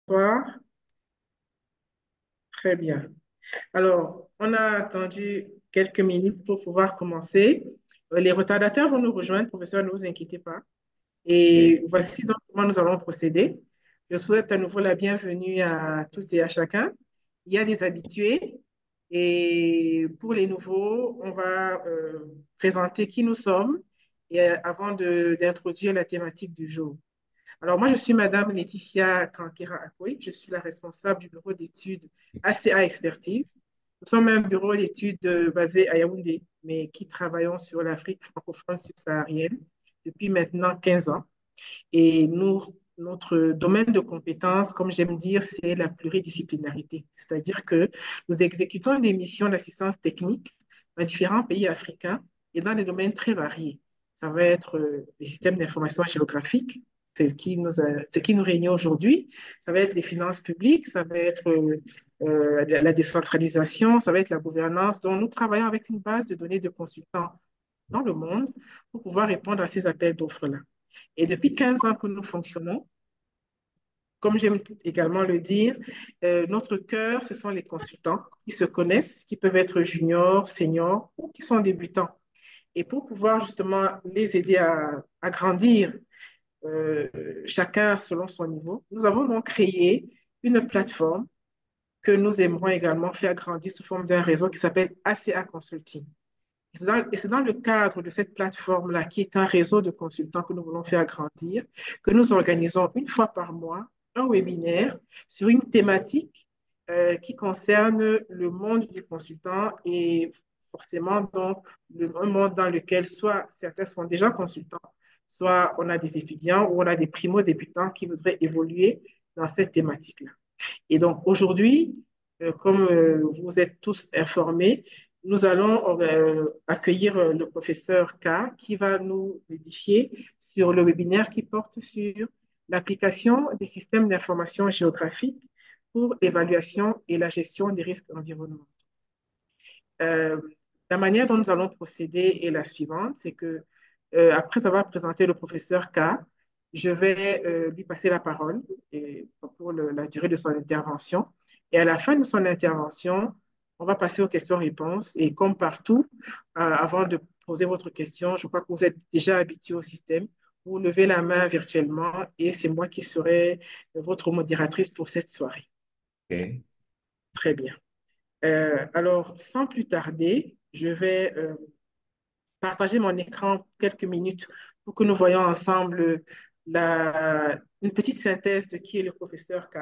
Bonsoir. Très bien. Alors, on a attendu quelques minutes pour pouvoir commencer. Les retardataires vont nous rejoindre, professeur, ne vous inquiétez pas. Ok. Et voici donc comment nous allons procéder. Je souhaite à nouveau la bienvenue à tous et à chacun. Il y a des habitués et pour les nouveaux, on va présenter qui nous sommes et, avant d'introduire la thématique du jour. Alors, moi, je suis Madame Laetitia Kankera Akwe. Je suis la responsable du bureau d'études ACA Expertise. Nous sommes un bureau d'études basé à Yaoundé, mais qui travaillons sur l'Afrique francophone subsaharienne depuis maintenant 15 ans. Et notre domaine de compétence, comme j'aime dire, c'est la pluridisciplinarité. C'est-à-dire que nous exécutons des missions d'assistance technique dans différents pays africains et dans des domaines très variés. Ça va être les systèmes d'information géographique, ce qui nous réunit aujourd'hui. Ça va être les finances publiques, ça va être la décentralisation, ça va être la gouvernance. Donc, nous travaillons avec une base de données de consultants dans le monde pour pouvoir répondre à ces appels d'offres-là. Et depuis 15 ans que nous fonctionnons, comme j'aime également le dire, notre cœur, ce sont les consultants qui se connaissent, qui peuvent être juniors, seniors ou qui sont débutants. Et pour pouvoir justement les aider à grandir, euh, chacun selon son niveau, nous avons donc créé une plateforme que nous aimerons également faire grandir sous forme d'un réseau qui s'appelle ACA Consulting. Et c'est dans le cadre de cette plateforme-là, qui est un réseau de consultants que nous voulons faire grandir, que nous organisons une fois par mois un webinaire sur une thématique qui concerne le monde du consultant et forcément donc un monde dans lequel soit certains sont déjà consultants, soit on a des étudiants ou on a des primo-débutants qui voudraient évoluer dans cette thématique-là. Et donc aujourd'hui, comme vous êtes tous informés, nous allons accueillir le professeur K qui va nous édifier sur le webinaire qui porte sur l'application des systèmes d'information géographique pour l'évaluation et la gestion des risques environnementaux. Euh, la manière dont nous allons procéder est la suivante, c'est que après avoir présenté le professeur K, je vais lui passer la parole pour la durée de son intervention. Et à la fin de son intervention, on va passer aux questions-réponses. Et comme partout, avant de poser votre question, je crois que vous êtes déjà habitué au système. Vous levez la main virtuellement et c'est moi qui serai votre modératrice pour cette soirée. Ok. Très bien. Alors, sans plus tarder, je vais partager mon écran quelques minutes pour que nous voyions ensemble une petite synthèse de qui est le professeur K.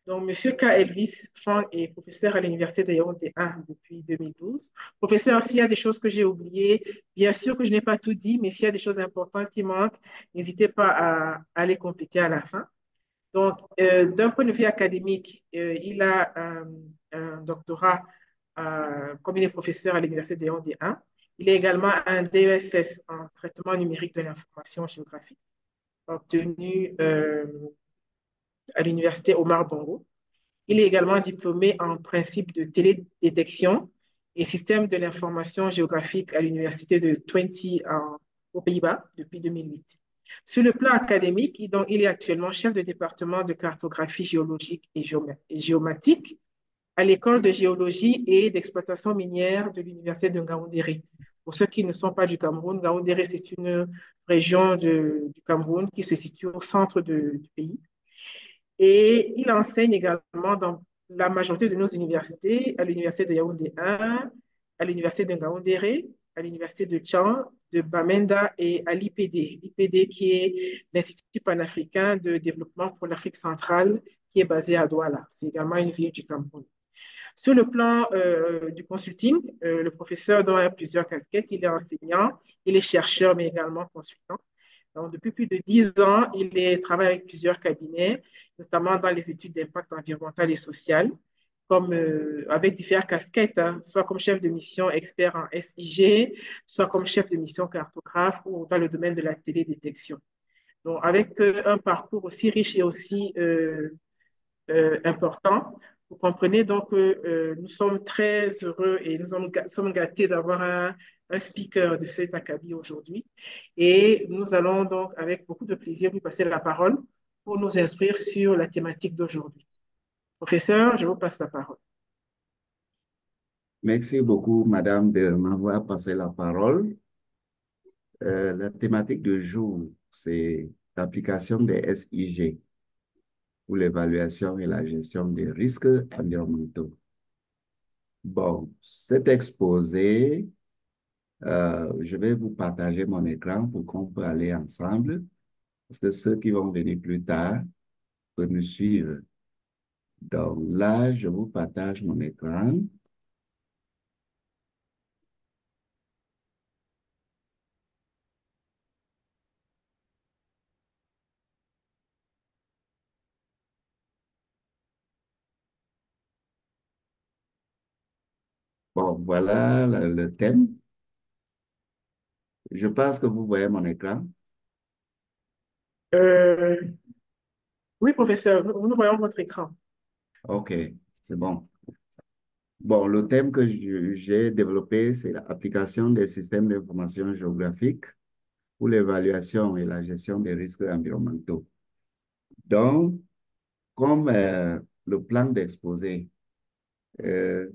Donc, Monsieur K. Elvis Fang est professeur à l'Université de Yaoundé 1 depuis 2012. Professeur, s'il y a des choses que j'ai oubliées, bien sûr que je n'ai pas tout dit, mais s'il y a des choses importantes qui manquent, n'hésitez pas à les compléter à la fin. Donc, d'un point de vue académique, il a un doctorat comme il est professeur à l'Université de Yaoundé 1. Il est également un DESS en traitement numérique de l'information géographique, obtenu à l'Université Omar Bongo. Il est également diplômé en principe de télédétection et système de l'information géographique à l'Université de Twente aux Pays-Bas depuis 2008. Sur le plan académique, il est actuellement chef de département de cartographie géologique et géomatique à l'école de géologie et d'exploitation minière de l'Université de Ngaoundéré. Pour ceux qui ne sont pas du Cameroun, Ngaoundéré, c'est une région du Cameroun qui se situe au centre du pays. Et il enseigne également dans la majorité de nos universités, à l'Université de Yaoundé 1, à l'Université de Ngaoundéré, à l'Université de Tchang, de Bamenda et à l'IPD. L'IPD qui est l'Institut panafricain de développement pour l'Afrique centrale, qui est basé à Douala. C'est également une ville du Cameroun. Sur le plan du consulting, le professeur a plusieurs casquettes. Il est enseignant, il est chercheur, mais également consultant. Donc, depuis plus de 10 ans, travaille avec plusieurs cabinets, notamment dans les études d'impact environnemental et social, comme avec différentes casquettes, hein, soit comme chef de mission expert en SIG, soit comme chef de mission cartographe ou dans le domaine de la télédétection. Donc, avec un parcours aussi riche et aussi important. Vous comprenez donc que nous sommes très heureux et sommes gâtés d'avoir un speaker de cet acabit aujourd'hui. Et nous allons donc avec beaucoup de plaisir lui passer la parole pour nous instruire sur la thématique d'aujourd'hui. Professeur, je vous passe la parole. Merci beaucoup, Madame, de m'avoir passé la parole. La thématique du jour, c'est l'application des SIG pour l'évaluation et la gestion des risques environnementaux. Bon, cet exposé, je vais vous partager mon écran pour qu'on puisse aller ensemble, parce que ceux qui vont venir plus tard peuvent nous suivre. Donc là, je vous partage mon écran. Bon, voilà le thème. Je pense que vous voyez mon écran. Euh, oui, professeur, nous voyons votre écran. OK, c'est bon. Bon, le thème que j'ai développé, c'est l'application des systèmes d'information géographique pour l'évaluation et la gestion des risques environnementaux. Donc, comme le plan d'exposé, euh,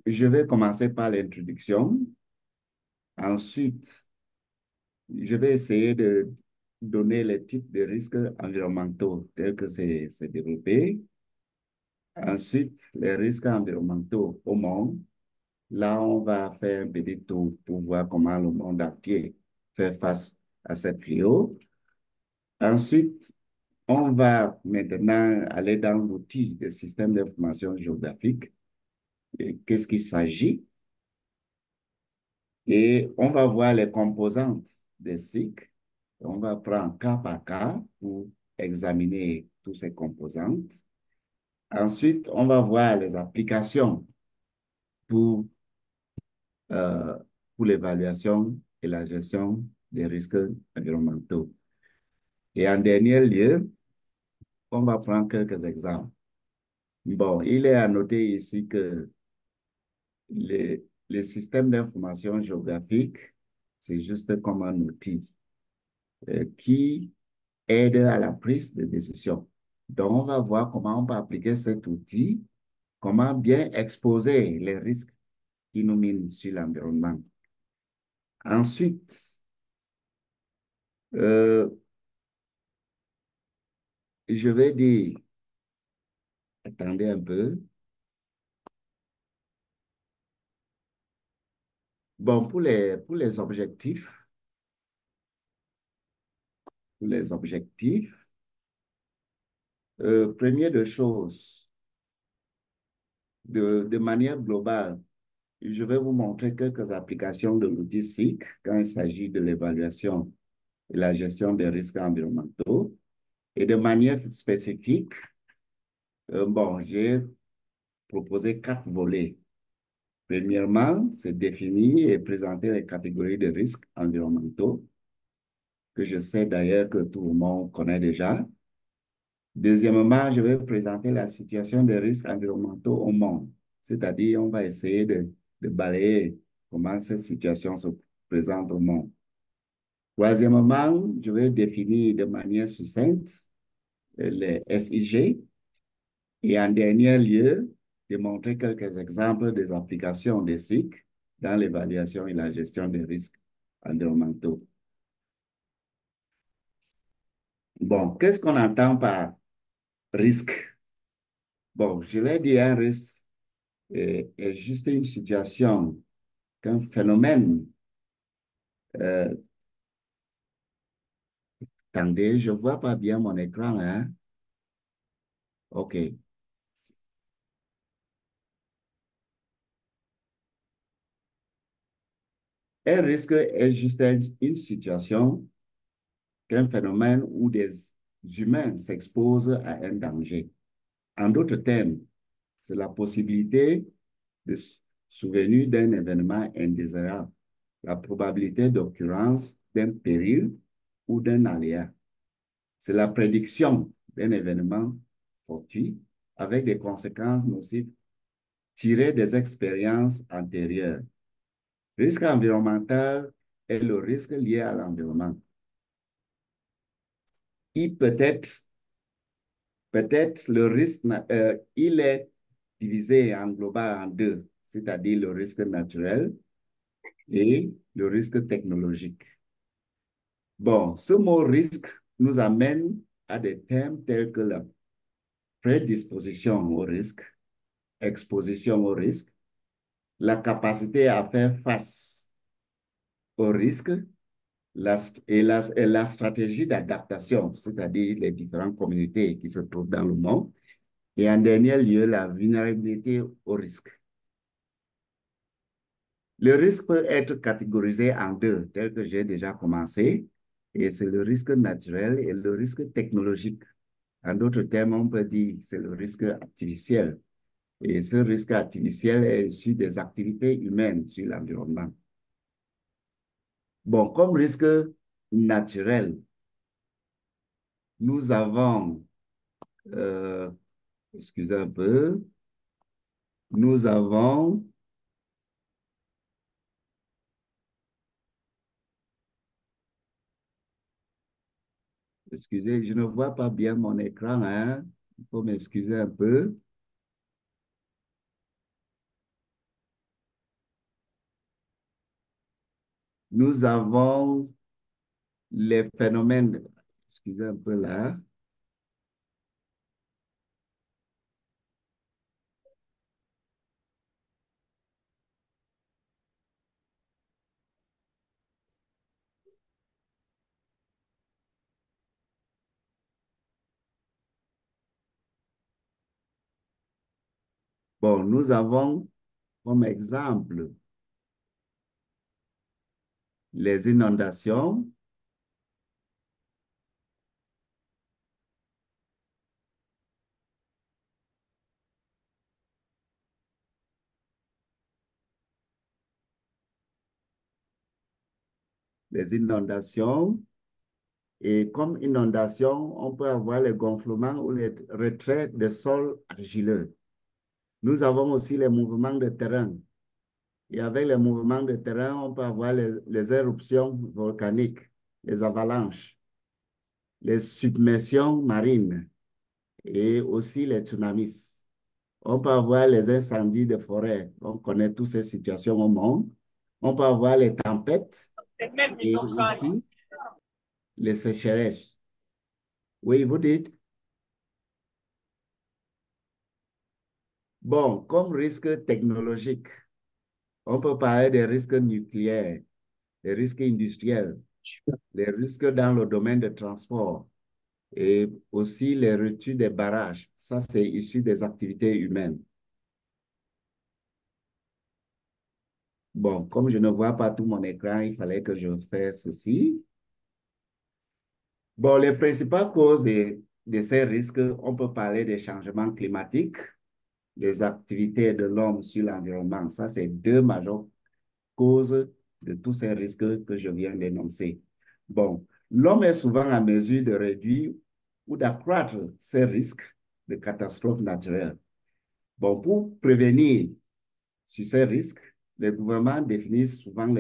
je vais commencer par l'introduction. Ensuite, je vais essayer de donner les types de risques environnementaux tels que c'est développé. Ensuite, les risques environnementaux au monde. Là, on va faire un petit tour pour voir comment le monde entier fait face à cette fléau. Ensuite, on va maintenant aller dans l'outil des systèmes d'information géographique. Et qu'est-ce qu'il s'agit? Et on va voir les composantes des cycles. On va prendre cas par cas pour examiner toutes ces composantes. Ensuite, on va voir les applications pour euh, pour l'évaluation et la gestion des risques environnementaux. Et en dernier lieu, on va prendre quelques exemples. Bon, il est à noter ici que les systèmes d'information géographique, c'est juste comme un outil qui aide à la prise de décision. Donc, on va voir comment on peut appliquer cet outil, comment bien exposer les risques qui nous minent sur l'environnement. Ensuite, euh, je vais dire, attendez un peu. Bon, pour les objectifs, premier de choses, de manière globale, je vais vous montrer quelques applications de l'outil SIC quand il s'agit de l'évaluation et la gestion des risques environnementaux. Et de manière spécifique, bon, j'ai proposé quatre volets. Premièrement, c'est définir et présenter les catégories de risques environnementaux, que je sais d'ailleurs que tout le monde connaît déjà. Deuxièmement, je vais présenter la situation des risques environnementaux au monde, c'est-à-dire on va essayer de balayer comment cette situation se présente au monde. Troisièmement, je vais définir de manière succincte les SIG et en dernier lieu, démontrer quelques exemples des applications des cycles dans l'évaluation et la gestion des risques environnementaux. Bon, qu'est-ce qu'on entend par risque? Bon, je l'ai dit, un risque est juste une situation qu'un phénomène. Euh, Attendez, je ne vois pas bien mon écran, hein? OK. Un risque est juste une situation qu'un phénomène où des humains s'exposent à un danger. En d'autres termes, c'est la possibilité de survenue d'un événement indésirable, la probabilité d'occurrence d'un péril ou d'un aléa. C'est la prédiction d'un événement fortuit avec des conséquences nocives tirées des expériences antérieures. Risque environnemental est le risque lié à l'environnement. il peut-être le risque, il est divisé en global en deux, c'est-à-dire le risque naturel et le risque technologique. Bon, ce mot risque nous amène à des thèmes tels que la prédisposition au risque, exposition au risque, la capacité à faire face au risque et la stratégie d'adaptation, c'est-à-dire les différentes communautés qui se trouvent dans le monde. Et en dernier lieu, la vulnérabilité au risque. Le risque peut être catégorisé en deux, tel que j'ai déjà commencé, et c'est le risque naturel et le risque technologique. En d'autres termes, on peut dire que c'est le risque artificiel. Et ce risque artificiel est issu des activités humaines sur l'environnement. Bon, comme risque naturel, nous avons, euh, excusez un peu, nous avons, excusez, je ne vois pas bien mon écran, hein, il faut m'excuser un peu. Nous avons les phénomènes, excusez un peu là. Bon, nous avons comme exemple les inondations, les inondations. Et comme inondation, on peut avoir les gonflements ou les retraits de sols argileux. Nous avons aussi les mouvements de terrain. Et avec les mouvements de terrain, on peut avoir les éruptions volcaniques, les avalanches, les submersions marines et aussi les tsunamis. On peut avoir les incendies de forêt. On connaît toutes ces situations au monde. On peut avoir les tempêtes et aussi les sécheresses. Oui, vous dites? Bon, comme risque technologique, on peut parler des risques nucléaires, des risques industriels, les risques dans le domaine de transport et aussi les ruptures des barrages. Ça, c'est issu des activités humaines. Bon, comme je ne vois pas tout mon écran, il fallait que je fasse ceci. Bon, les principales causes de ces risques, on peut parler des changements climatiques, des activités de l'homme sur l'environnement. Ça, c'est deux majeures causes de tous ces risques que je viens d'énoncer. Bon, l'homme est souvent en mesure de réduire ou d'accroître ces risques de catastrophes naturelles. Bon, pour prévenir sur ces risques, les gouvernements définissent souvent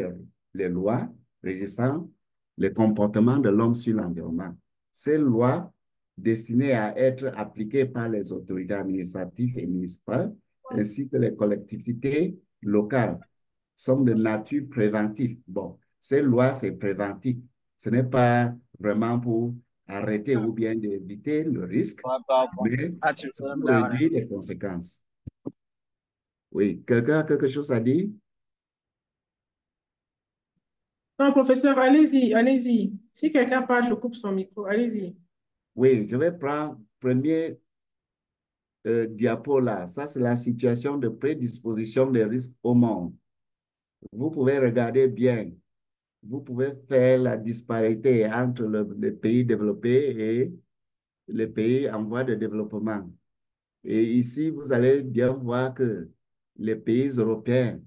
les lois régissant les comportements de l'homme sur l'environnement. Ces lois destinées à être appliquées par les autorités administratives et municipales ainsi que les collectivités locales sont de nature préventive. Bon, ces lois, c'est préventif. Ce n'est pas vraiment pour arrêter ou bien d'éviter le risque, mais c'est pour réduire les conséquences. Oui, quelqu'un a quelque chose à dire? Non, professeur, allez-y, allez-y. Si quelqu'un parle, je coupe son micro. Allez-y. Oui, je vais prendre premier diapo là. Ça, c'est la situation de prédisposition des risques au monde. Vous pouvez regarder bien. Vous pouvez faire la disparité entre les pays développés et les pays en voie de développement. Et ici, vous allez bien voir que les pays européens,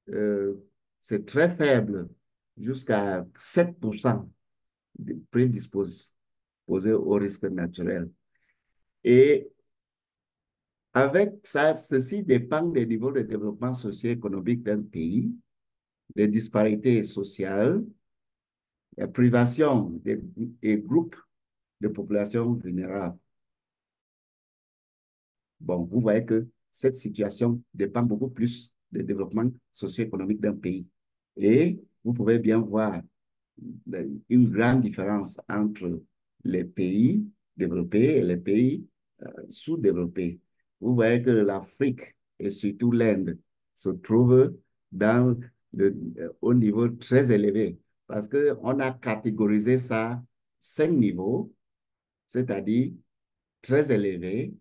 euh, c'est très faible, jusqu'à 7% prédisposés au risque naturel. Et avec ça, ceci dépend des niveaux de développement socio-économique d'un pays, des disparités sociales, la privation des groupes de populations vulnérables. Bon, vous voyez que cette situation dépend beaucoup plus du développement socio-économique d'un pays. Et vous pouvez bien voir une grande différence entre les pays développés et les pays sous-développés. Vous voyez que l'Afrique et surtout l'Inde se trouvent dans au niveau très élevé parce qu'on a catégorisé ça 5 niveaux, c'est-à-dire très élevé,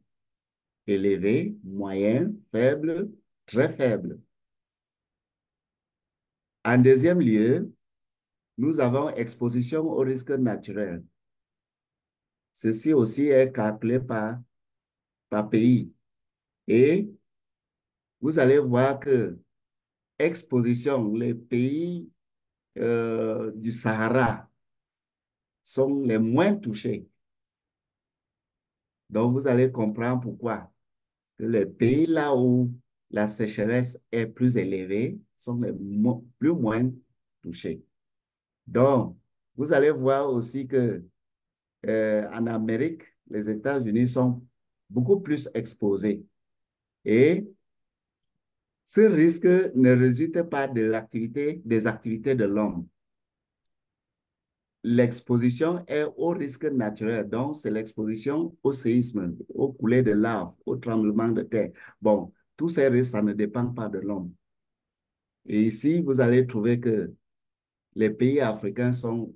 élevé, moyen, faible, très faible. En deuxième lieu, nous avons exposition au risque naturel. Ceci aussi est calculé par pays. Et vous allez voir que exposition, les pays du Sahara sont les moins touchés. Donc, vous allez comprendre pourquoi. Que les pays là où la sécheresse est plus élevée sont les plus moins touchés. Donc, vous allez voir aussi que en Amérique, les États-Unis sont beaucoup plus exposés. Et ce risque ne résulte pas de des activités de l'homme. L'exposition est au risque naturel, donc c'est l'exposition au séisme, aux coulées de lave, au tremblement de terre. Bon, tous ces risques, ça ne dépend pas de l'homme. Et ici, vous allez trouver que les pays africains sont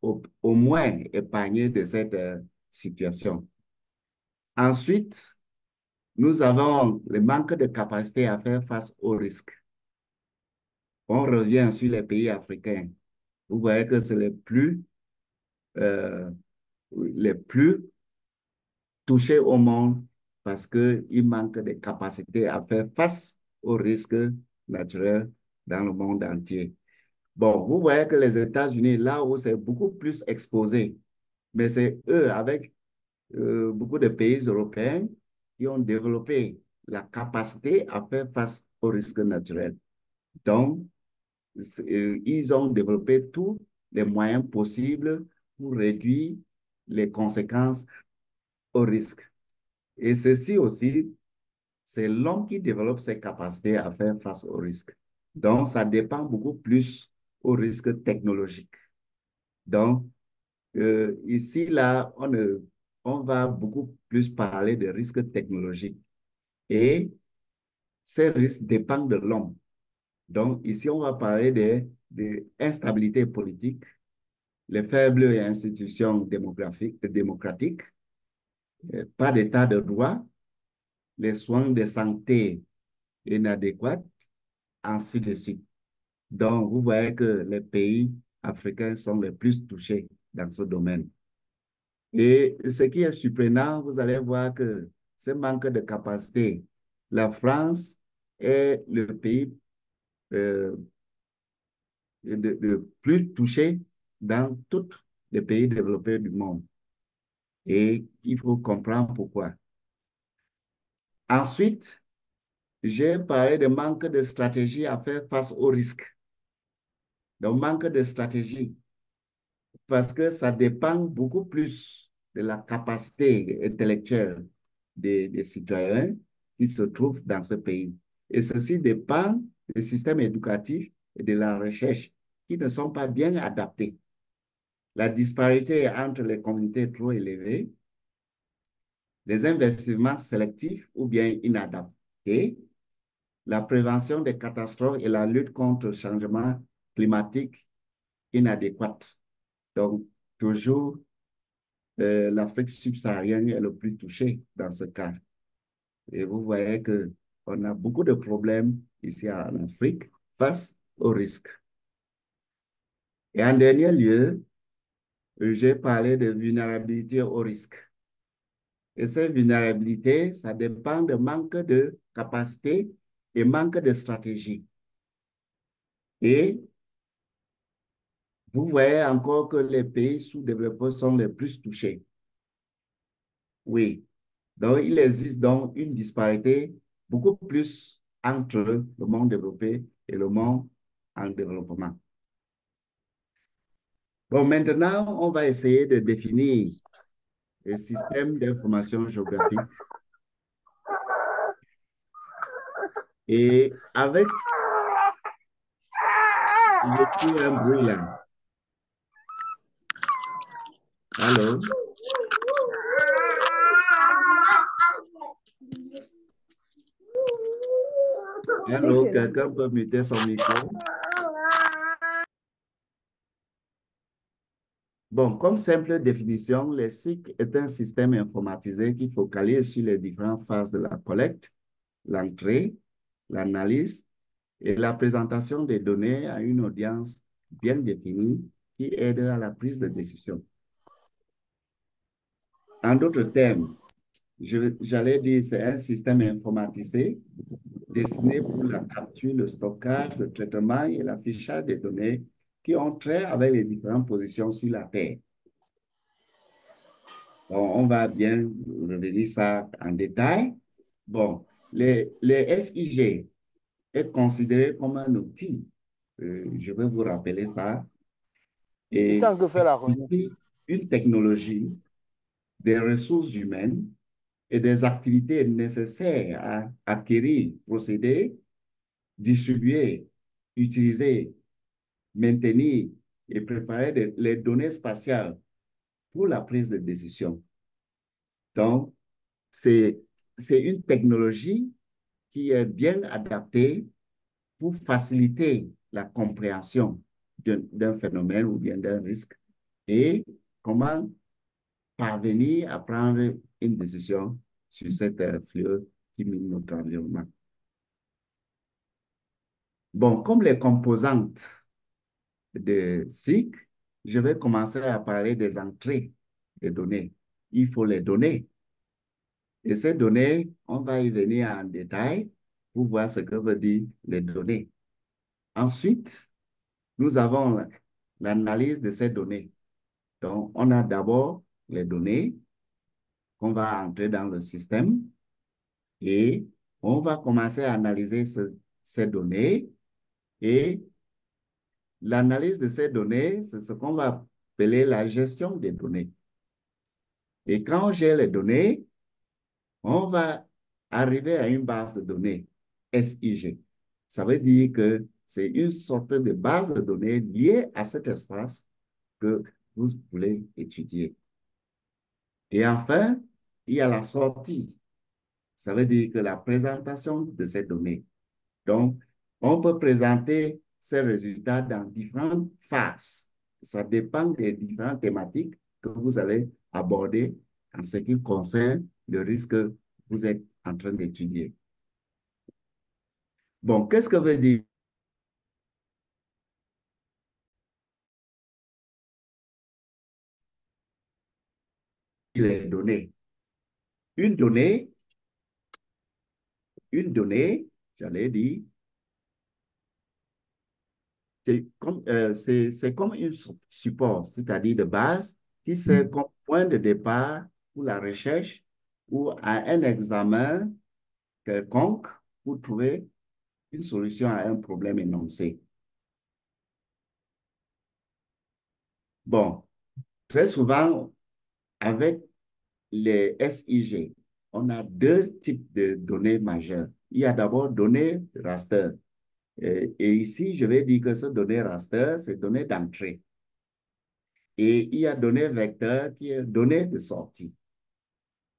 au moins épargnés de cette situation. Ensuite, nous avons le manque de capacité à faire face aux risques. On revient sur les pays africains. Vous voyez que c'est les plus touchés au monde parce qu'ils manquent de capacité à faire face aux risques naturels dans le monde entier. Bon, vous voyez que les États-Unis, là où c'est beaucoup plus exposé, mais c'est eux, avec beaucoup de pays européens, qui ont développé la capacité à faire face aux risques naturels. Donc, ils ont développé tous les moyens possibles pour réduire les conséquences aux risques. Et ceci aussi, c'est l'homme qui développe ses capacités à faire face aux risques. Donc, ça dépend beaucoup plus aux risques technologiques. Donc, ici, là, on va beaucoup plus parler de risques technologiques. Et ces risques dépendent de l'homme. Donc, ici, on va parler de instabilité politique, les faibles institutions démocratiques, pas d'état de droit, les soins de santé inadéquats, ainsi de suite. Donc, vous voyez que les pays africains sont les plus touchés dans ce domaine. Et ce qui est surprenant, vous allez voir que ce manque de capacité, la France est le pays euh, le plus touché dans tous les pays développés du monde. Et il faut comprendre pourquoi. Ensuite, j'ai parlé de manque de stratégie à faire face aux risques. Donc, manque de stratégie, parce que ça dépend beaucoup plus de la capacité intellectuelle des citoyens qui se trouvent dans ce pays. Et ceci dépend des systèmes éducatifs et de la recherche qui ne sont pas bien adaptés. La disparité entre les communautés est trop élevée, les investissements sélectifs ou bien inadaptés, la prévention des catastrophes et la lutte contre le changement climatique inadéquate. Donc, toujours, l'Afrique subsaharienne est le plus touchée dans ce cas. Et vous voyez qu'on a beaucoup de problèmes ici en Afrique face aux risques. Et en dernier lieu, j'ai parlé de vulnérabilité au risque. Et cette vulnérabilité, ça dépend de manque de capacité et manque de stratégie. Et vous voyez encore que les pays sous-développés sont les plus touchés. Oui. Donc, il existe donc une disparité beaucoup plus entre le monde développé et le monde en développement. Bon, maintenant, on va essayer de définir et système d'information géographique. Et avec un bruit là. Allô? Allô, Ok. quelqu'un peut muter son micro? Bon, comme simple définition, le SIC est un système informatisé qui focalise sur les différentes phases de la collecte, l'entrée, l'analyse et la présentation des données à une audience bien définie qui aide à la prise de décision. En d'autres termes, j'allais dire c'est un système informatisé destiné pour la capture, le stockage, le traitement et l'affichage des données qui ont trait avec les différentes positions sur la Terre. On va bien revenir ça en détail. Bon, les SIG est considéré comme un outil. Je vais vous rappeler ça. Et Et tant que faire la réunion. une technologie, des ressources humaines et des activités nécessaires à acquérir, procéder, distribuer, utiliser, maintenir et préparer les données spatiales pour la prise de décision. Donc, c'est une technologie qui est bien adaptée pour faciliter la compréhension d'un phénomène ou bien d'un risque et comment parvenir à prendre une décision sur cette fleur qui mine notre environnement. Bon, comme les composantes de SIC, je vais commencer à parler des entrées des données. Il faut les donner. Et ces données, on va y venir en détail pour voir ce que veut dire les données. Ensuite, nous avons l'analyse de ces données. Donc, on a d'abord les données qu'on va entrer dans le système et on va commencer à analyser ces données et l'analyse de ces données, c'est ce qu'on va appeler la gestion des données. Et quand j'ai les données, on va arriver à une base de données, SIG. Ça veut dire que c'est une sorte de base de données liée à cet espace que vous voulez étudier. Et enfin, il y a la sortie. Ça veut dire que la présentation de ces données. Donc, on peut présenter ces résultats dans différentes phases. Ça dépend des différentes thématiques que vous allez aborder en ce qui concerne le risque que vous êtes en train d'étudier. Bon, qu'est-ce que veut dire les données? Une donnée, j'allais dire, c'est comme un support, c'est-à-dire de base, qui sert comme point de départ pour la recherche ou à un examen quelconque pour trouver une solution à un problème énoncé. Bon, très souvent, avec les SIG, on a deux types de données majeures. Il y a d'abord données raster. Et ici, je vais dire que ces données raster, c'est données d'entrée. Et il y a données vecteurs qui est données de sortie.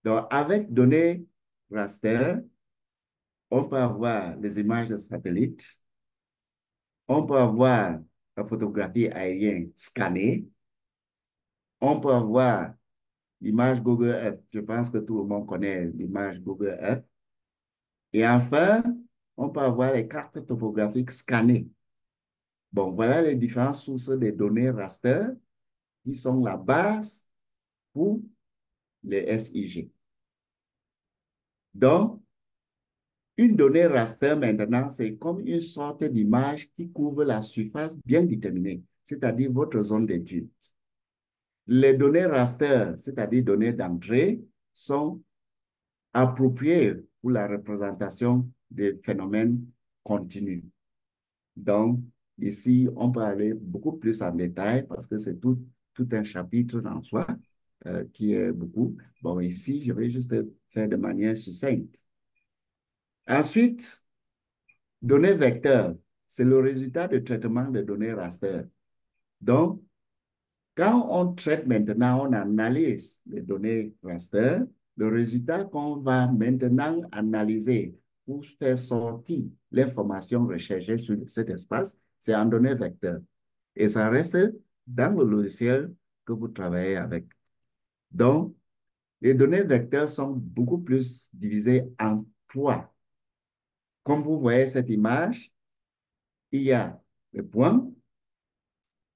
Donc, avec données raster, on peut avoir les images de satellites, on peut avoir la photographie aérienne scannée, on peut avoir l'image Google Earth. Je pense que tout le monde connaît l'image Google Earth. Et enfin, on peut avoir les cartes topographiques scannées. Bon, voilà les différentes sources des données raster qui sont la base pour les SIG. Donc, une donnée raster maintenant, c'est comme une sorte d'image qui couvre la surface bien déterminée, c'est-à-dire votre zone d'étude. Les données raster, c'est-à-dire données d'entrée, sont appropriées pour la représentation des phénomènes continus. Donc, ici, on peut aller beaucoup plus en détail parce que c'est tout un chapitre en soi. qui est beaucoup. Bon, ici, je vais juste faire de manière succincte. Ensuite, données vecteurs, c'est le résultat de traitement de données raster. Donc, quand on traite maintenant, on analyse les données raster, le résultat qu'on va maintenant analyser pour faire sortir l'information recherchée sur cet espace, c'est en données vecteurs. Et ça reste dans le logiciel que vous travaillez avec. Donc, les données vecteurs sont beaucoup plus divisées en trois. Comme vous voyez cette image, il y a les points,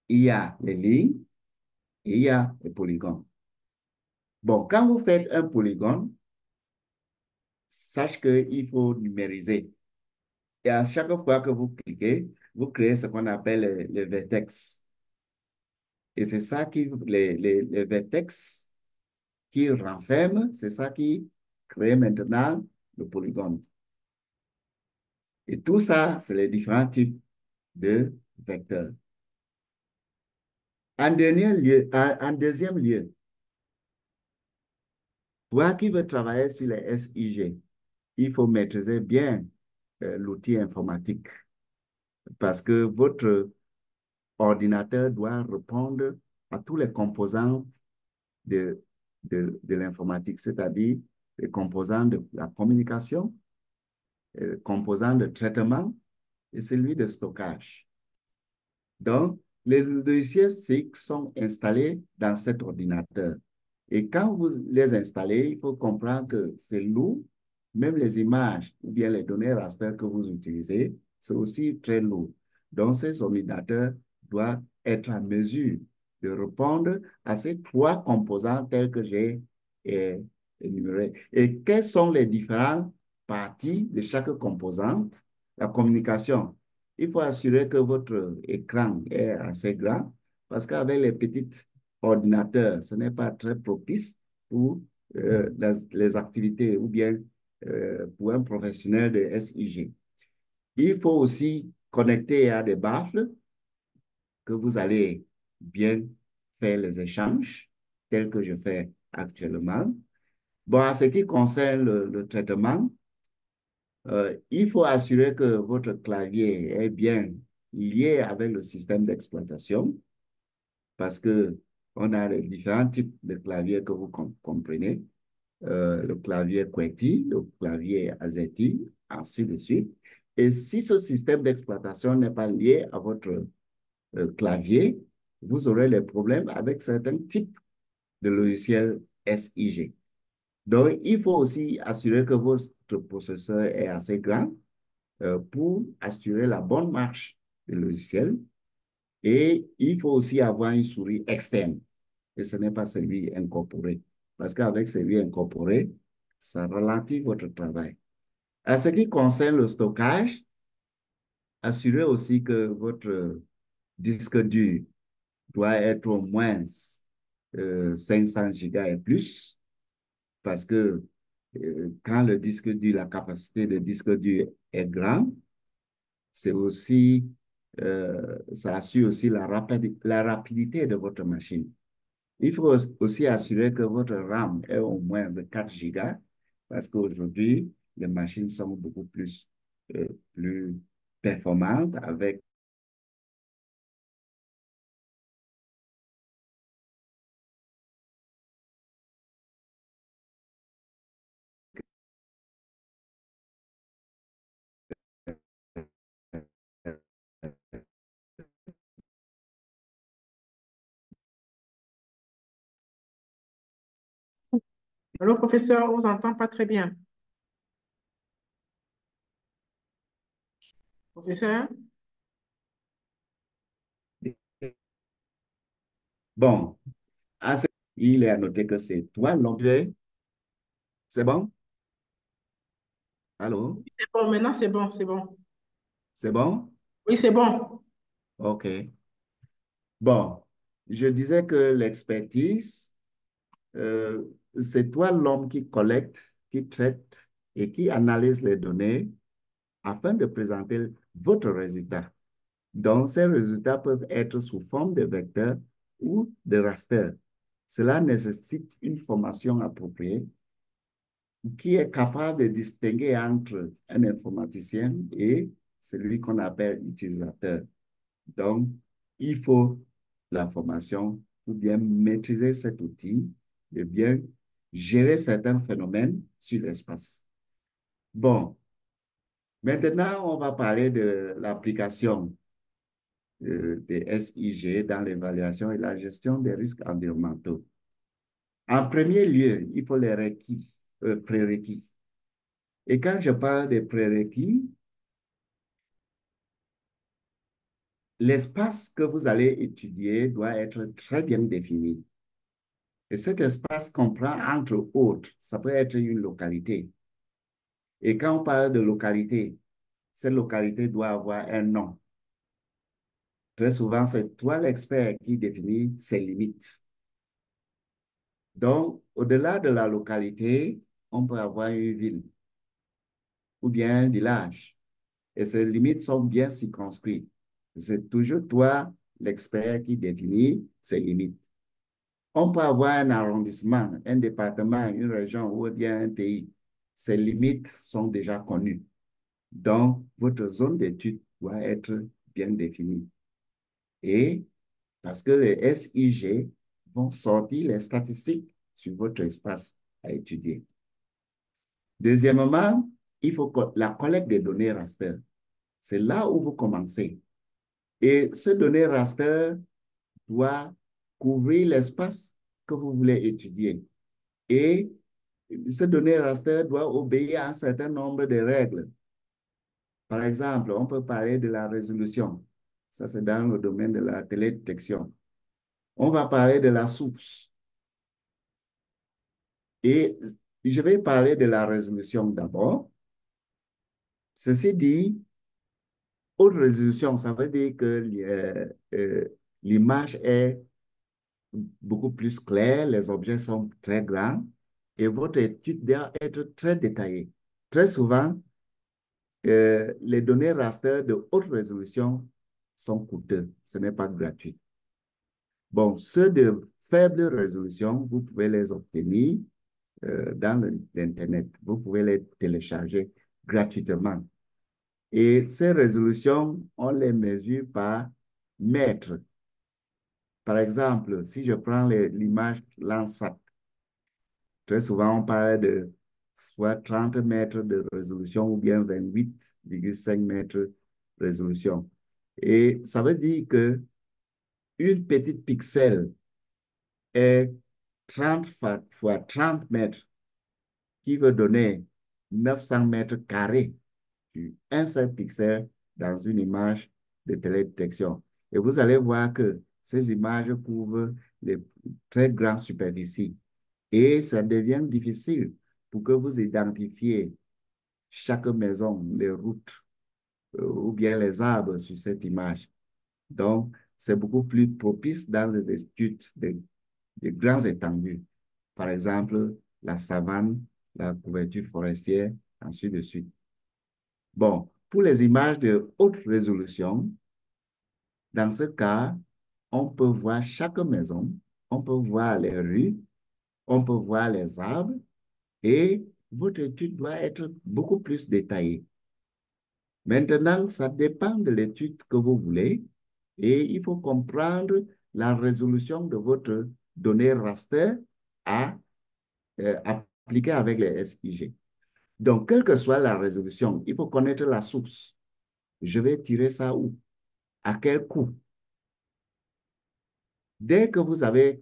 il y a les lignes et il y a les polygones. Bon, quand vous faites un polygone, sache qu'il faut numériser. Et à chaque fois que vous cliquez, vous créez ce qu'on appelle les vertex. Et c'est ça qui, les vertex qui renferment, c'est ça qui crée maintenant le polygone. Et tout ça, c'est les différents types de vecteurs. En deuxième lieu, toi qui veux travailler sur les SIG, il faut maîtriser bien l'outil informatique parce que votre ordinateur doit répondre à tous les composants de, de l'informatique, c'est-à-dire les composants de la communication, les composants de traitement et celui de stockage. Donc, les logiciels SIG sont installés dans cet ordinateur. Et quand vous les installez, il faut comprendre que c'est lourd. Même les images ou bien les données raster que vous utilisez, c'est aussi très lourd. Donc, ces ordinateurs doivent être en mesure de répondre à ces trois composants tels que j'ai énumérés. Et quelles sont les différentes parties de chaque composante? La communication. Il faut assurer que votre écran est assez grand parce qu'avec les petits ordinateurs, ce n'est pas très propice pour les activités ou bien pour un professionnel de SIG. Il faut aussi connecter à des baffles que vous allez bien faire les échanges tels que je fais actuellement. Bon, en ce qui concerne le traitement, il faut assurer que votre clavier est bien lié avec le système d'exploitation parce que on a les différents types de claviers que vous comprenez. Le clavier QWERTY, le clavier AZERTY, ainsi de suite. Et si ce système d'exploitation n'est pas lié à votre clavier, vous aurez des problèmes avec certains types de logiciels SIG. Donc, il faut aussi assurer que votre processeur est assez grand pour assurer la bonne marche du logiciel. Et il faut aussi avoir une souris externe. Et ce n'est pas celui incorporé. Parce qu'avec celui incorporé, ça ralentit votre travail. À ce qui concerne le stockage, assurez aussi que votre disque dur doit être au moins 500 gigas et plus, parce que quand le disque dur, la capacité de disque dur est grande, c'est aussi, ça assure aussi la rapidité de votre machine. Il faut aussi assurer que votre RAM est au moins de 4 gigas parce qu'aujourd'hui, les machines sont beaucoup plus performantes avec Allô, professeur, on vous entend pas très bien. Professeur? bon, il est à noter que c'est toi l'objet. C'est bon? Allô? Oui, c'est bon, maintenant c'est bon, c'est bon. C'est bon? Oui, c'est bon. OK. Bon, je disais que l'expertise, euh, c'est toi l'homme qui collecte, qui traite et qui analyse les données afin de présenter votre résultat. Donc, ces résultats peuvent être sous forme de vecteurs ou de rasters. Cela nécessite une formation appropriée qui est capable de distinguer entre un informaticien et celui qu'on appelle utilisateur. Donc, il faut la formation pour bien maîtriser cet outil et bien gérer certains phénomènes sur l'espace. Bon, maintenant, on va parler de l'application des SIG dans l'évaluation et la gestion des risques environnementaux. En premier lieu, il faut les prérequis. Et quand je parle des prérequis, l'espace que vous allez étudier doit être très bien défini. Et cet espace comprend, entre autres, ça peut être une localité. Et quand on parle de localité, cette localité doit avoir un nom. Très souvent, c'est toi l'expert qui définit ses limites. Donc, au-delà de la localité, on peut avoir une ville ou bien un village. Et ces limites sont bien circonscrites. C'est toujours toi l'expert qui définit ses limites. On peut avoir un arrondissement, un département, une région ou bien un pays. Ces limites sont déjà connues. Donc, votre zone d'étude doit être bien définie. Et parce que les SIG vont sortir les statistiques sur votre espace à étudier. Deuxièmement, il faut la collecte des données raster. C'est là où vous commencez. Et ces données raster doivent couvrir l'espace que vous voulez étudier. Et ces données raster doivent obéir à un certain nombre de règles. Par exemple, on peut parler de la résolution. Ça, c'est dans le domaine de la télédétection. On va parler de la source. Et je vais parler de la résolution d'abord. Ceci dit, haute résolution, ça veut dire que l'image est beaucoup plus claire, les objets sont très grands et votre étude doit être très détaillée. Très souvent, les données raster de haute résolution sont coûteux, ce n'est pas gratuit. Bon, ceux de faible résolution, vous pouvez les obtenir dans l'Internet. Vous pouvez les télécharger gratuitement. Et ces résolutions, on les mesure par mètres. Par exemple, si je prends l'image Landsat, très souvent on parle de soit 30 mètres de résolution ou bien 28,5 mètres de résolution. Et ça veut dire que une petite pixel est 30 fois 30 mètres, qui veut donner 900 mètres carrés sur un seul pixel dans une image de télédétection. Et vous allez voir que ces images couvrent les très grandes superficies. Et ça devient difficile pour que vous identifiez chaque maison, les routes ou bien les arbres sur cette image. Donc, c'est beaucoup plus propice dans les études de grandes étendues. Par exemple, la savane, la couverture forestière, ainsi de suite. Bon, pour les images de haute résolution, dans ce cas, on peut voir chaque maison, on peut voir les rues, on peut voir les arbres et votre étude doit être beaucoup plus détaillée. Maintenant, ça dépend de l'étude que vous voulez et il faut comprendre la résolution de votre donnée raster à appliquer avec les SIG. Donc, quelle que soit la résolution, il faut connaître la source. Je vais tirer ça où? À quel coût? Dès que vous avez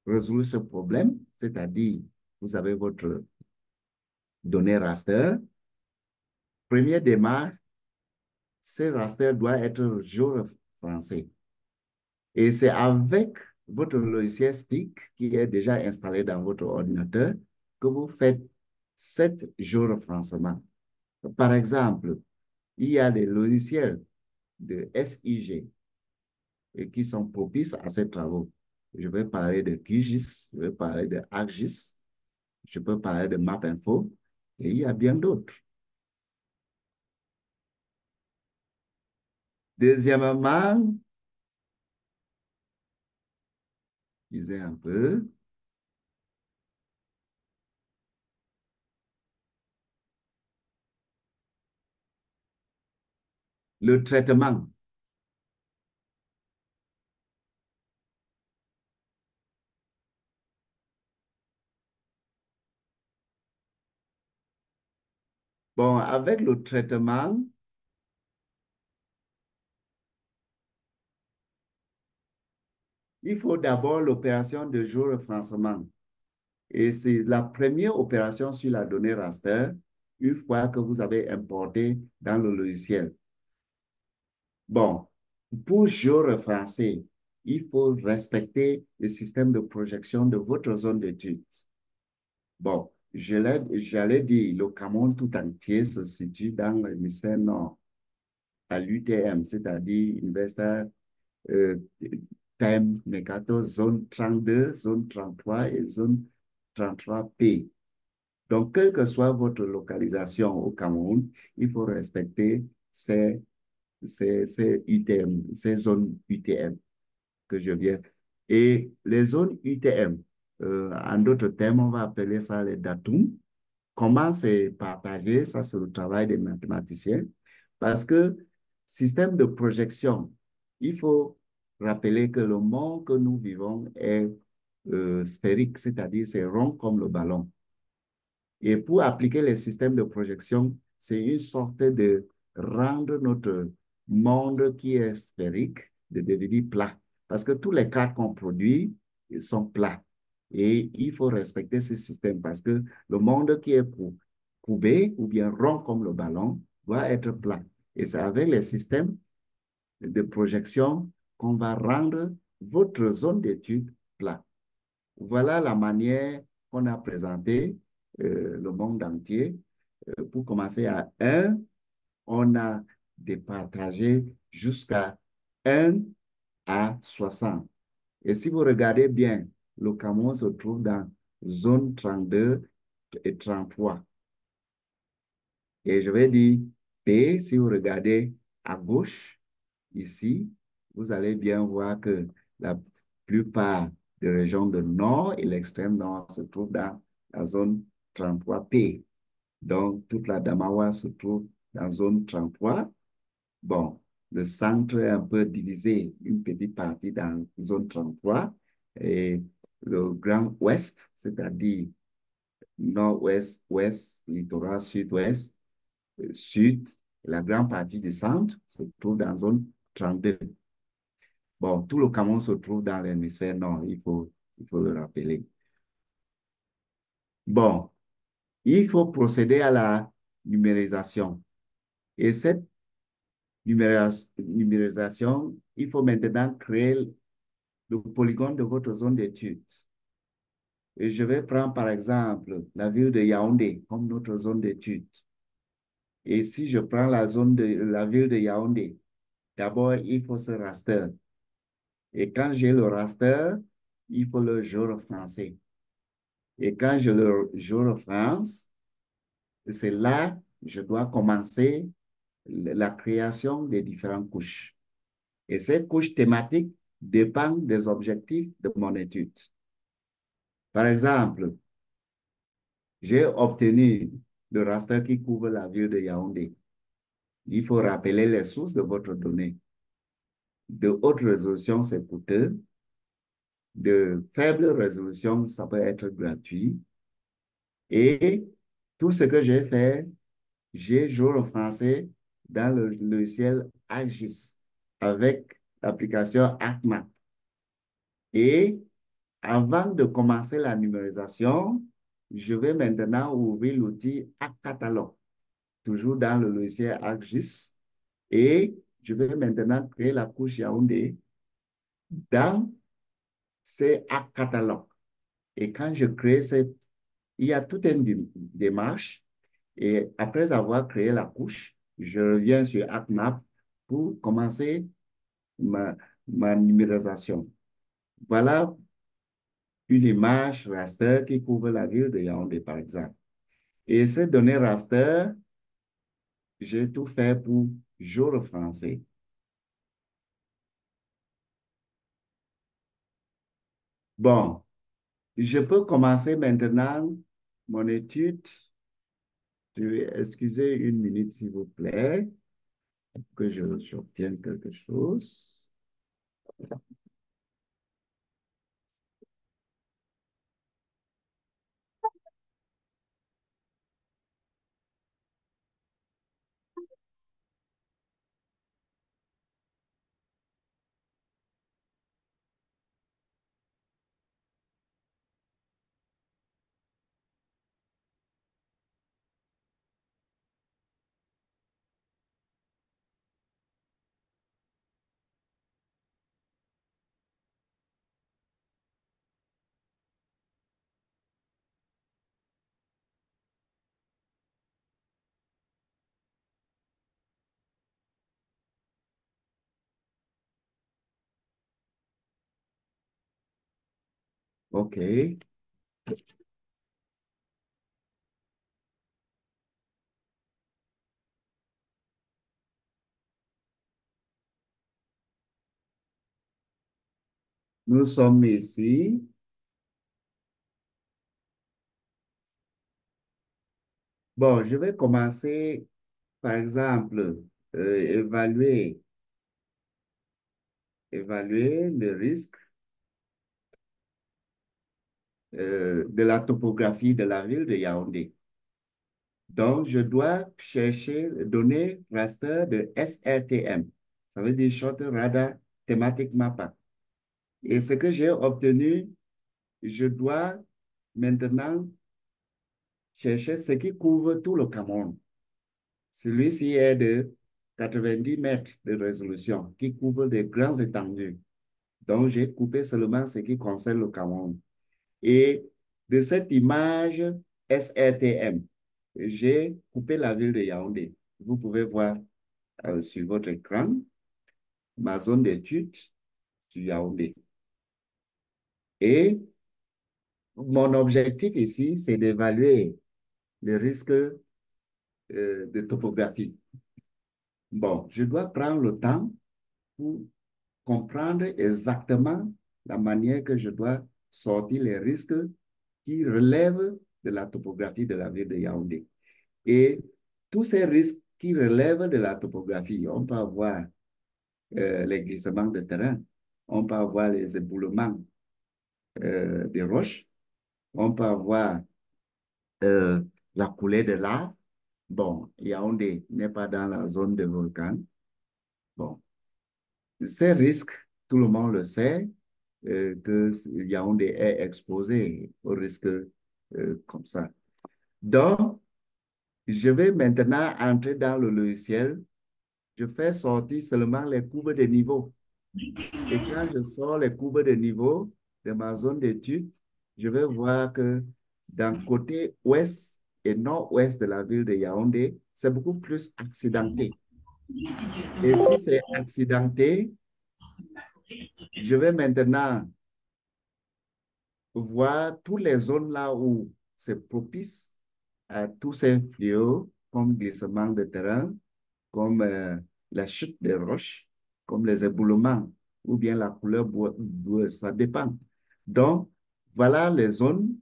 résolu ce problème, c'est-à-dire vous avez votre donnée raster, première démarche, ce raster doit être géoréférencé. Et c'est avec votre logiciel STIC qui est déjà installé dans votre ordinateur que vous faites cet géoréférencement. Par exemple, il y a des logiciels de SIG et qui sont propices à ces travaux. Je vais parler de QGIS, je vais parler de ArcGIS, je peux parler de MapInfo et il y a bien d'autres. Deuxièmement, Excusez un peu. Le traitement. Bon, avec le traitement, il faut d'abord l'opération de géoréférencement. Et c'est la première opération sur la donnée raster, une fois que vous avez importé dans le logiciel. Bon, pour géoréférencer, il faut respecter le système de projection de votre zone d'étude. Bon, j'allais dire, le Cameroun tout entier se situe dans l'hémisphère nord, à l'UTM, c'est-à-dire Université thème Mercator, zone 32, zone 33 et zone 33P. Donc, quelle que soit votre localisation au Cameroun, il faut respecter ces UTM, ces zones UTM que je viens. Et les zones UTM, en d'autres termes, on va appeler ça les datums. Comment c'est partagé? Ça, c'est le travail des mathématiciens. Parce que système de projection, il faut rappeler que le monde que nous vivons est sphérique, c'est-à-dire c'est rond comme le ballon. Et pour appliquer les systèmes de projection, c'est une sorte de rendre notre monde qui est sphérique, de devenir plat. Parce que tous les cas qu'on produit sont plats. Et il faut respecter ce système parce que le monde qui est courbé ou bien rond comme le ballon doit être plat. Et c'est avec les systèmes de projection qu'on va rendre votre zone d'étude plat. Voilà la manière qu'on a présenté le monde entier. Pour commencer à 1, on a départagé jusqu'à 1 à 60. Et si vous regardez bien, le Cameroun se trouve dans zone 32 et 33. Et je vais dire P, si vous regardez à gauche, ici, vous allez bien voir que la plupart des régions du nord et l'extrême nord se trouvent dans la zone 33P. Donc, toute la Damawa se trouve dans la zone 33. Bon, le centre est un peu divisé, une petite partie dans la zone 33 et le grand ouest, c'est-à-dire nord-ouest, ouest, littoral sud-ouest, sud, la grande partie du centre se trouve dans la zone 32. Bon, tout le Cameroun se trouve dans l'hémisphère nord, il faut le rappeler. Bon, il faut procéder à la numérisation. Et cette numérisation, il faut maintenant créer le polygone de votre zone d'étude. Et je vais prendre par exemple la ville de Yaoundé comme notre zone d'étude. Et si je prends la ville de Yaoundé, d'abord, il faut ce raster. Et quand j'ai le raster, il faut le géoréférencer. Et quand je le géoréférence, c'est là que je dois commencer la création des différentes couches. Et ces couches thématiques dépendent des objectifs de mon étude. Par exemple, j'ai obtenu le raster qui couvre la ville de Yaoundé. Il faut rappeler les sources de votre donnée. De haute résolution, c'est coûteux. De faible résolution, ça peut être gratuit. Et tout ce que j'ai fait, j'ai joué en français dans le logiciel AGIS avec l'application ACMAP. Et avant de commencer la numérisation, je vais maintenant ouvrir l'outil ACCatalogue, toujours dans le logiciel ArcGIS. Et je vais maintenant créer la couche Yaoundé dans ces ACCatalogue. Et quand je crée il y a toute une démarche. Et après avoir créé la couche, je reviens sur AppMap pour commencer ma, ma numérisation. Voilà une image raster qui couvre la ville de Yaoundé, par exemple. Et ces données raster, j'ai tout fait pour jour français. Bon, je peux commencer maintenant mon étude. Je vais excuser une minute, s'il vous plaît, que j'obtienne quelque chose. OK. Nous sommes ici. Bon, je vais commencer, par exemple, évaluer le risque de la topographie de la ville de Yaoundé. Donc, je dois chercher les données raster de SRTM. Ça veut dire Short Radar Thematic Mapper. Et ce que j'ai obtenu, je dois maintenant chercher ce qui couvre tout le Cameroun. Celui-ci est de 90 mètres de résolution, qui couvre des grands étendues. Donc, j'ai coupé seulement ce qui concerne le Cameroun. Et de cette image SRTM, j'ai coupé la ville de Yaoundé. Vous pouvez voir sur votre écran ma zone d'étude sur Yaoundé. Et mon objectif ici, c'est d'évaluer le risque de topographie. Bon, je dois prendre le temps pour comprendre exactement la manière que je dois sortir les risques qui relèvent de la topographie de la ville de Yaoundé. Et tous ces risques qui relèvent de la topographie, on peut avoir les glissements de terrain, on peut avoir les éboulements des roches, on peut avoir euh, la coulée de lave. Bon, Yaoundé n'est pas dans la zone de volcan. Bon, ces risques, tout le monde le sait, que Yaoundé est exposé aux risques comme ça. Donc, je vais maintenant entrer dans le logiciel. Je fais sortir seulement les courbes de niveau. Et quand je sors les courbes de niveau de ma zone d'étude, je vais voir que dans côté ouest et nord-ouest de la ville de Yaoundé, c'est beaucoup plus accidenté. Et si c'est accidenté, je vais maintenant voir toutes les zones là où c'est propice à tous ces fléaux, comme glissement de terrain, comme la chute des roches, comme les éboulements, ou bien la couleur boueuse, ça dépend. Donc, voilà les zones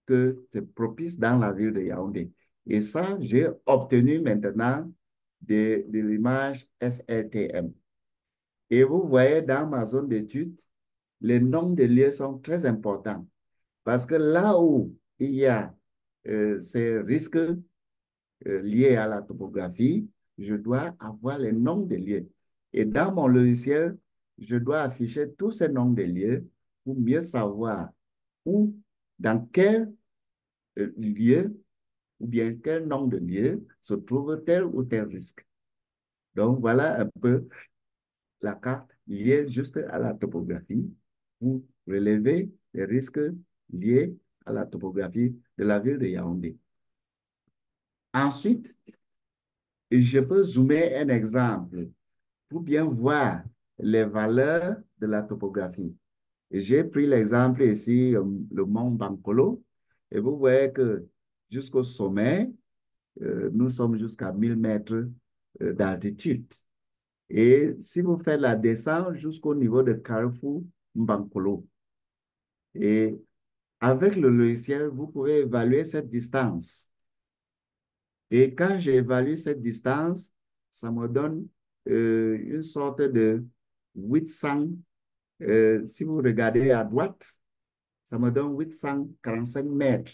que c'est propice dans la ville de Yaoundé. Et ça, j'ai obtenu maintenant de l'image SRTM. Et vous voyez dans ma zone d'étude, les noms de lieux sont très importants. Parce que là où il y a ces risques liés à la topographie, je dois avoir les noms des lieux. Et dans mon logiciel, je dois afficher tous ces noms de lieux pour mieux savoir où, dans quel lieu ou bien quel nom de lieu se trouve tel ou tel risque. Donc, voilà un peu la carte liée juste à la topographie pour relever les risques liés à la topographie de la ville de Yaoundé. Ensuite, je peux zoomer un exemple pour bien voir les valeurs de la topographie. J'ai pris l'exemple ici, le mont Bankolo, et vous voyez que jusqu'au sommet, nous sommes jusqu'à 1000 mètres d'altitude. Et si vous faites la descente jusqu'au niveau de Carrefour Mbankolo, Et avec le logiciel, vous pouvez évaluer cette distance. Et quand j'évalue cette distance, ça me donne une sorte de 800. Si vous regardez à droite, ça me donne 845 mètres,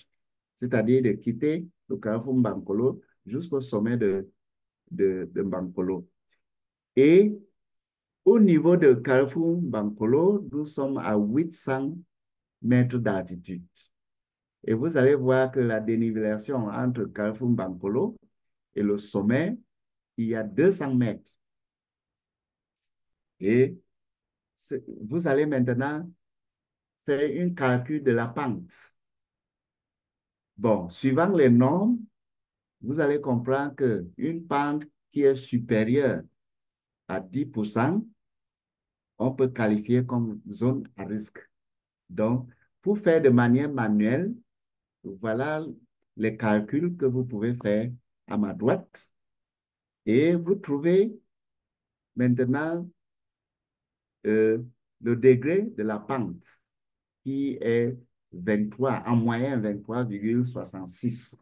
c'est-à-dire de quitter le carrefour Mbankolo jusqu'au sommet de Mbankolo. Et au niveau de carrefour Mbankolo, nous sommes à 800 mètres d'altitude. Et vous allez voir que la dénivellation entre carrefour Mbankolo et le sommet, il y a 200 mètres. Et vous allez maintenant faire un calcul de la pente. Bon, suivant les normes, vous allez comprendre qu'une pente qui est supérieure à 10%, on peut qualifier comme zone à risque. Donc, pour faire de manière manuelle, voilà les calculs que vous pouvez faire à ma droite. Et vous trouvez maintenant le degré de la pente qui est 23, en moyenne 23,66.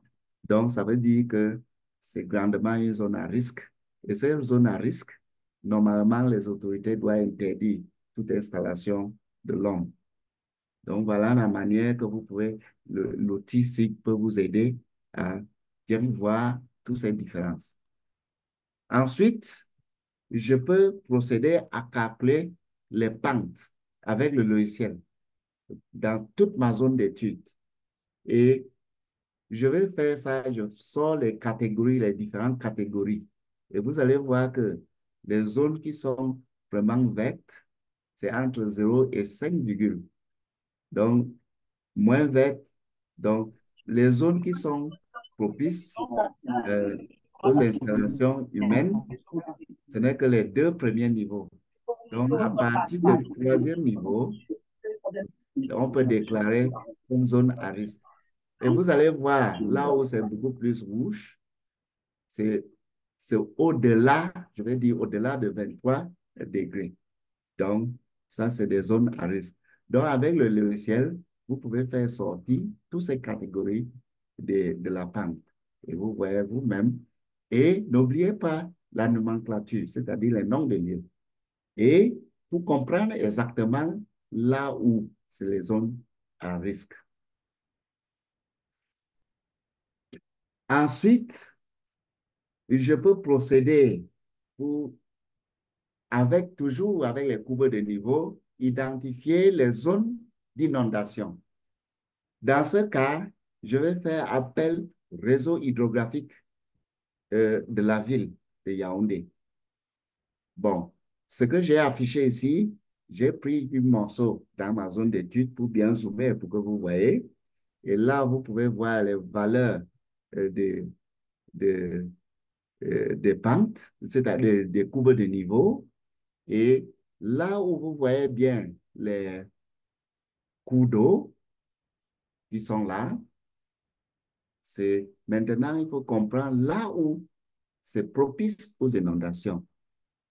Donc, ça veut dire que c'est grandement une zone à risque. Et cette zone à risque, normalement, les autorités doivent interdire toute installation de l'homme. Donc, voilà la manière que vous pouvez, l'outil SIG peut vous aider à bien voir toutes ces différences. Ensuite, je peux procéder à calculer les pentes avec le logiciel dans toute ma zone d'étude. Et je vais faire ça, je sors les catégories, les différentes catégories. Et vous allez voir que les zones qui sont vraiment vertes, c'est entre 0 et 5 virgules. Donc, moins vertes. Donc, les zones qui sont propices aux installations humaines, ce n'est que les deux premiers niveaux. Donc, à partir du troisième niveau, on peut déclarer une zone à risque. Et vous allez voir, là où c'est beaucoup plus rouge, c'est au-delà, je vais dire au-delà de 23 degrés. Donc, ça, c'est des zones à risque. Donc, avec le logiciel, vous pouvez faire sortir toutes ces catégories de la pente. Et vous voyez vous-même. Et n'oubliez pas la nomenclature, c'est-à-dire les noms de lieux. Et pour comprendre exactement là où c'est les zones à risque. Ensuite, je peux procéder pour, toujours avec les courbes de niveau, identifier les zones d'inondation. Dans ce cas, je vais faire appel au réseau hydrographique de la ville de Yaoundé. Bon, ce que j'ai affiché ici, j'ai pris un morceau dans ma zone d'étude pour bien zoomer pour que vous voyez. Et là, vous pouvez voir les valeurs de, de, des pentes, c'est-à-dire des courbes de niveau. Et là où vous voyez bien les cours d'eau qui sont là, c'est maintenant, il faut comprendre là où c'est propice aux inondations.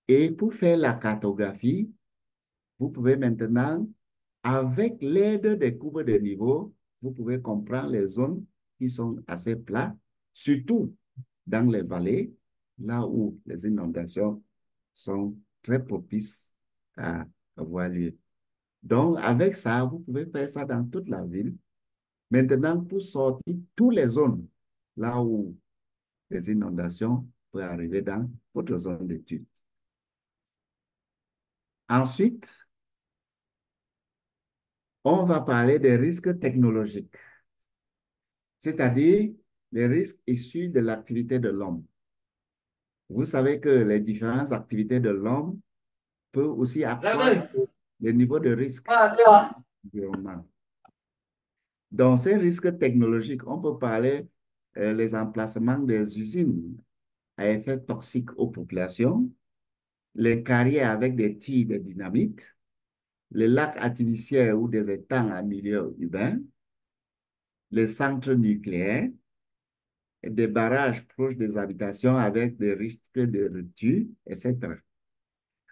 Et pour faire la cartographie, vous pouvez maintenant, avec l'aide des courbes de niveau, vous pouvez comprendre les zones qui sont assez plates, surtout dans les vallées, là où les inondations sont très propices à avoir lieu. Donc, avec ça, vous pouvez faire ça dans toute la ville. Maintenant, pour sortir toutes les zones là où les inondations peuvent arriver dans votre zone d'étude. Ensuite, on va parler des risques technologiques, c'est-à-dire les risques issus de l'activité de l'homme. Vous savez que les différentes activités de l'homme peuvent aussi accroître le niveau de risque environnemental. Dans ces risques technologiques, on peut parler les emplacements des usines à effet toxique aux populations, les carrières avec des tirs de dynamite, les lacs artificiels ou des étangs en milieu urbain, les centres nucléaires, et des barrages proches des habitations avec des risques de rupture, etc.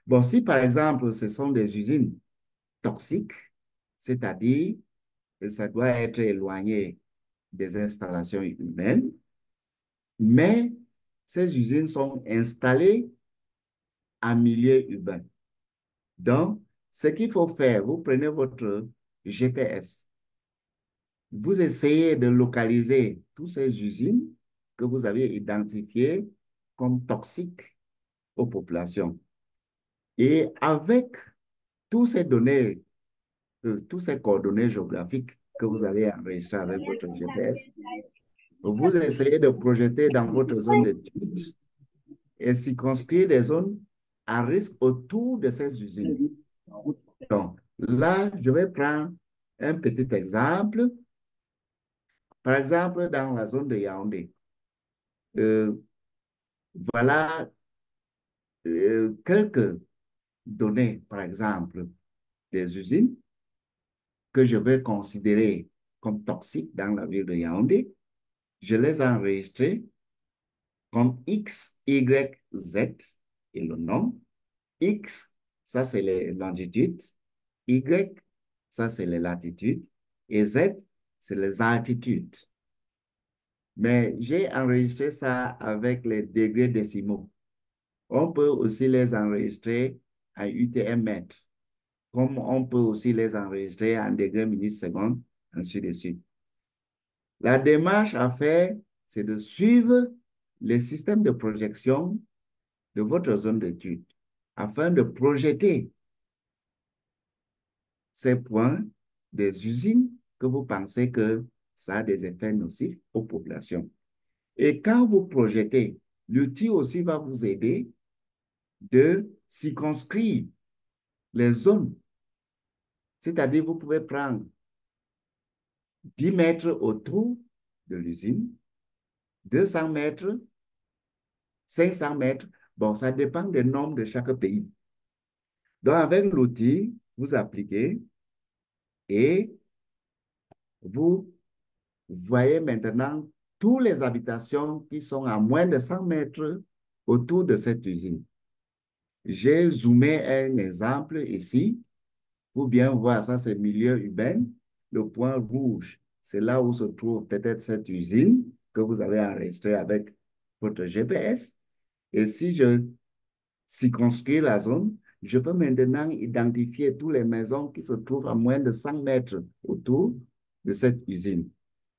Bon, si par exemple ce sont des usines toxiques, c'est-à-dire ça doit être éloigné des installations humaines, mais ces usines sont installées en milieu urbain. Donc, ce qu'il faut faire, vous prenez votre GPS, vous essayez de localiser toutes ces usines que vous avez identifiées comme toxiques aux populations. Et avec toutes ces données, toutes ces coordonnées géographiques que vous avez enregistrées avec votre GPS, vous essayez de projeter dans votre zone d'étude et circonscrire des zones à risque autour de ces usines. Donc, là, je vais prendre un petit exemple. Par exemple, dans la zone de Yaoundé, euh, voilà quelques données, par exemple, des usines que je vais considérer comme toxiques dans la ville de Yaoundé. Je les ai enregistrées comme X, Y, Z et le nom. X, ça c'est les longitudes. Y, ça c'est les latitudes. Et Z, c'est les altitudes. Mais j'ai enregistré ça avec les degrés décimaux. On peut aussi les enregistrer en UTM mètres, comme on peut aussi les enregistrer en degrés minutes secondes, ainsi de suite. La démarche à faire, c'est de suivre les systèmes de projection de votre zone d'étude afin de projeter ces points des usines que vous pensez que ça a des effets nocifs aux populations. Et quand vous projetez, l'outil aussi va vous aider de circonscrire les zones. C'est-à-dire, vous pouvez prendre 10 mètres autour de l'usine, 200 mètres, 500 mètres. Bon, ça dépend des normes de chaque pays. Donc, avec l'outil, vous appliquez et vous voyez maintenant toutes les habitations qui sont à moins de 100 mètres autour de cette usine. J'ai zoomé un exemple ici pour bien voir, ça c'est milieu urbain. Le point rouge, c'est là où se trouve peut-être cette usine que vous avez enregistrée avec votre GPS. Et si je circonscris la zone, je peux maintenant identifier toutes les maisons qui se trouvent à moins de 100 mètres autour de cette usine.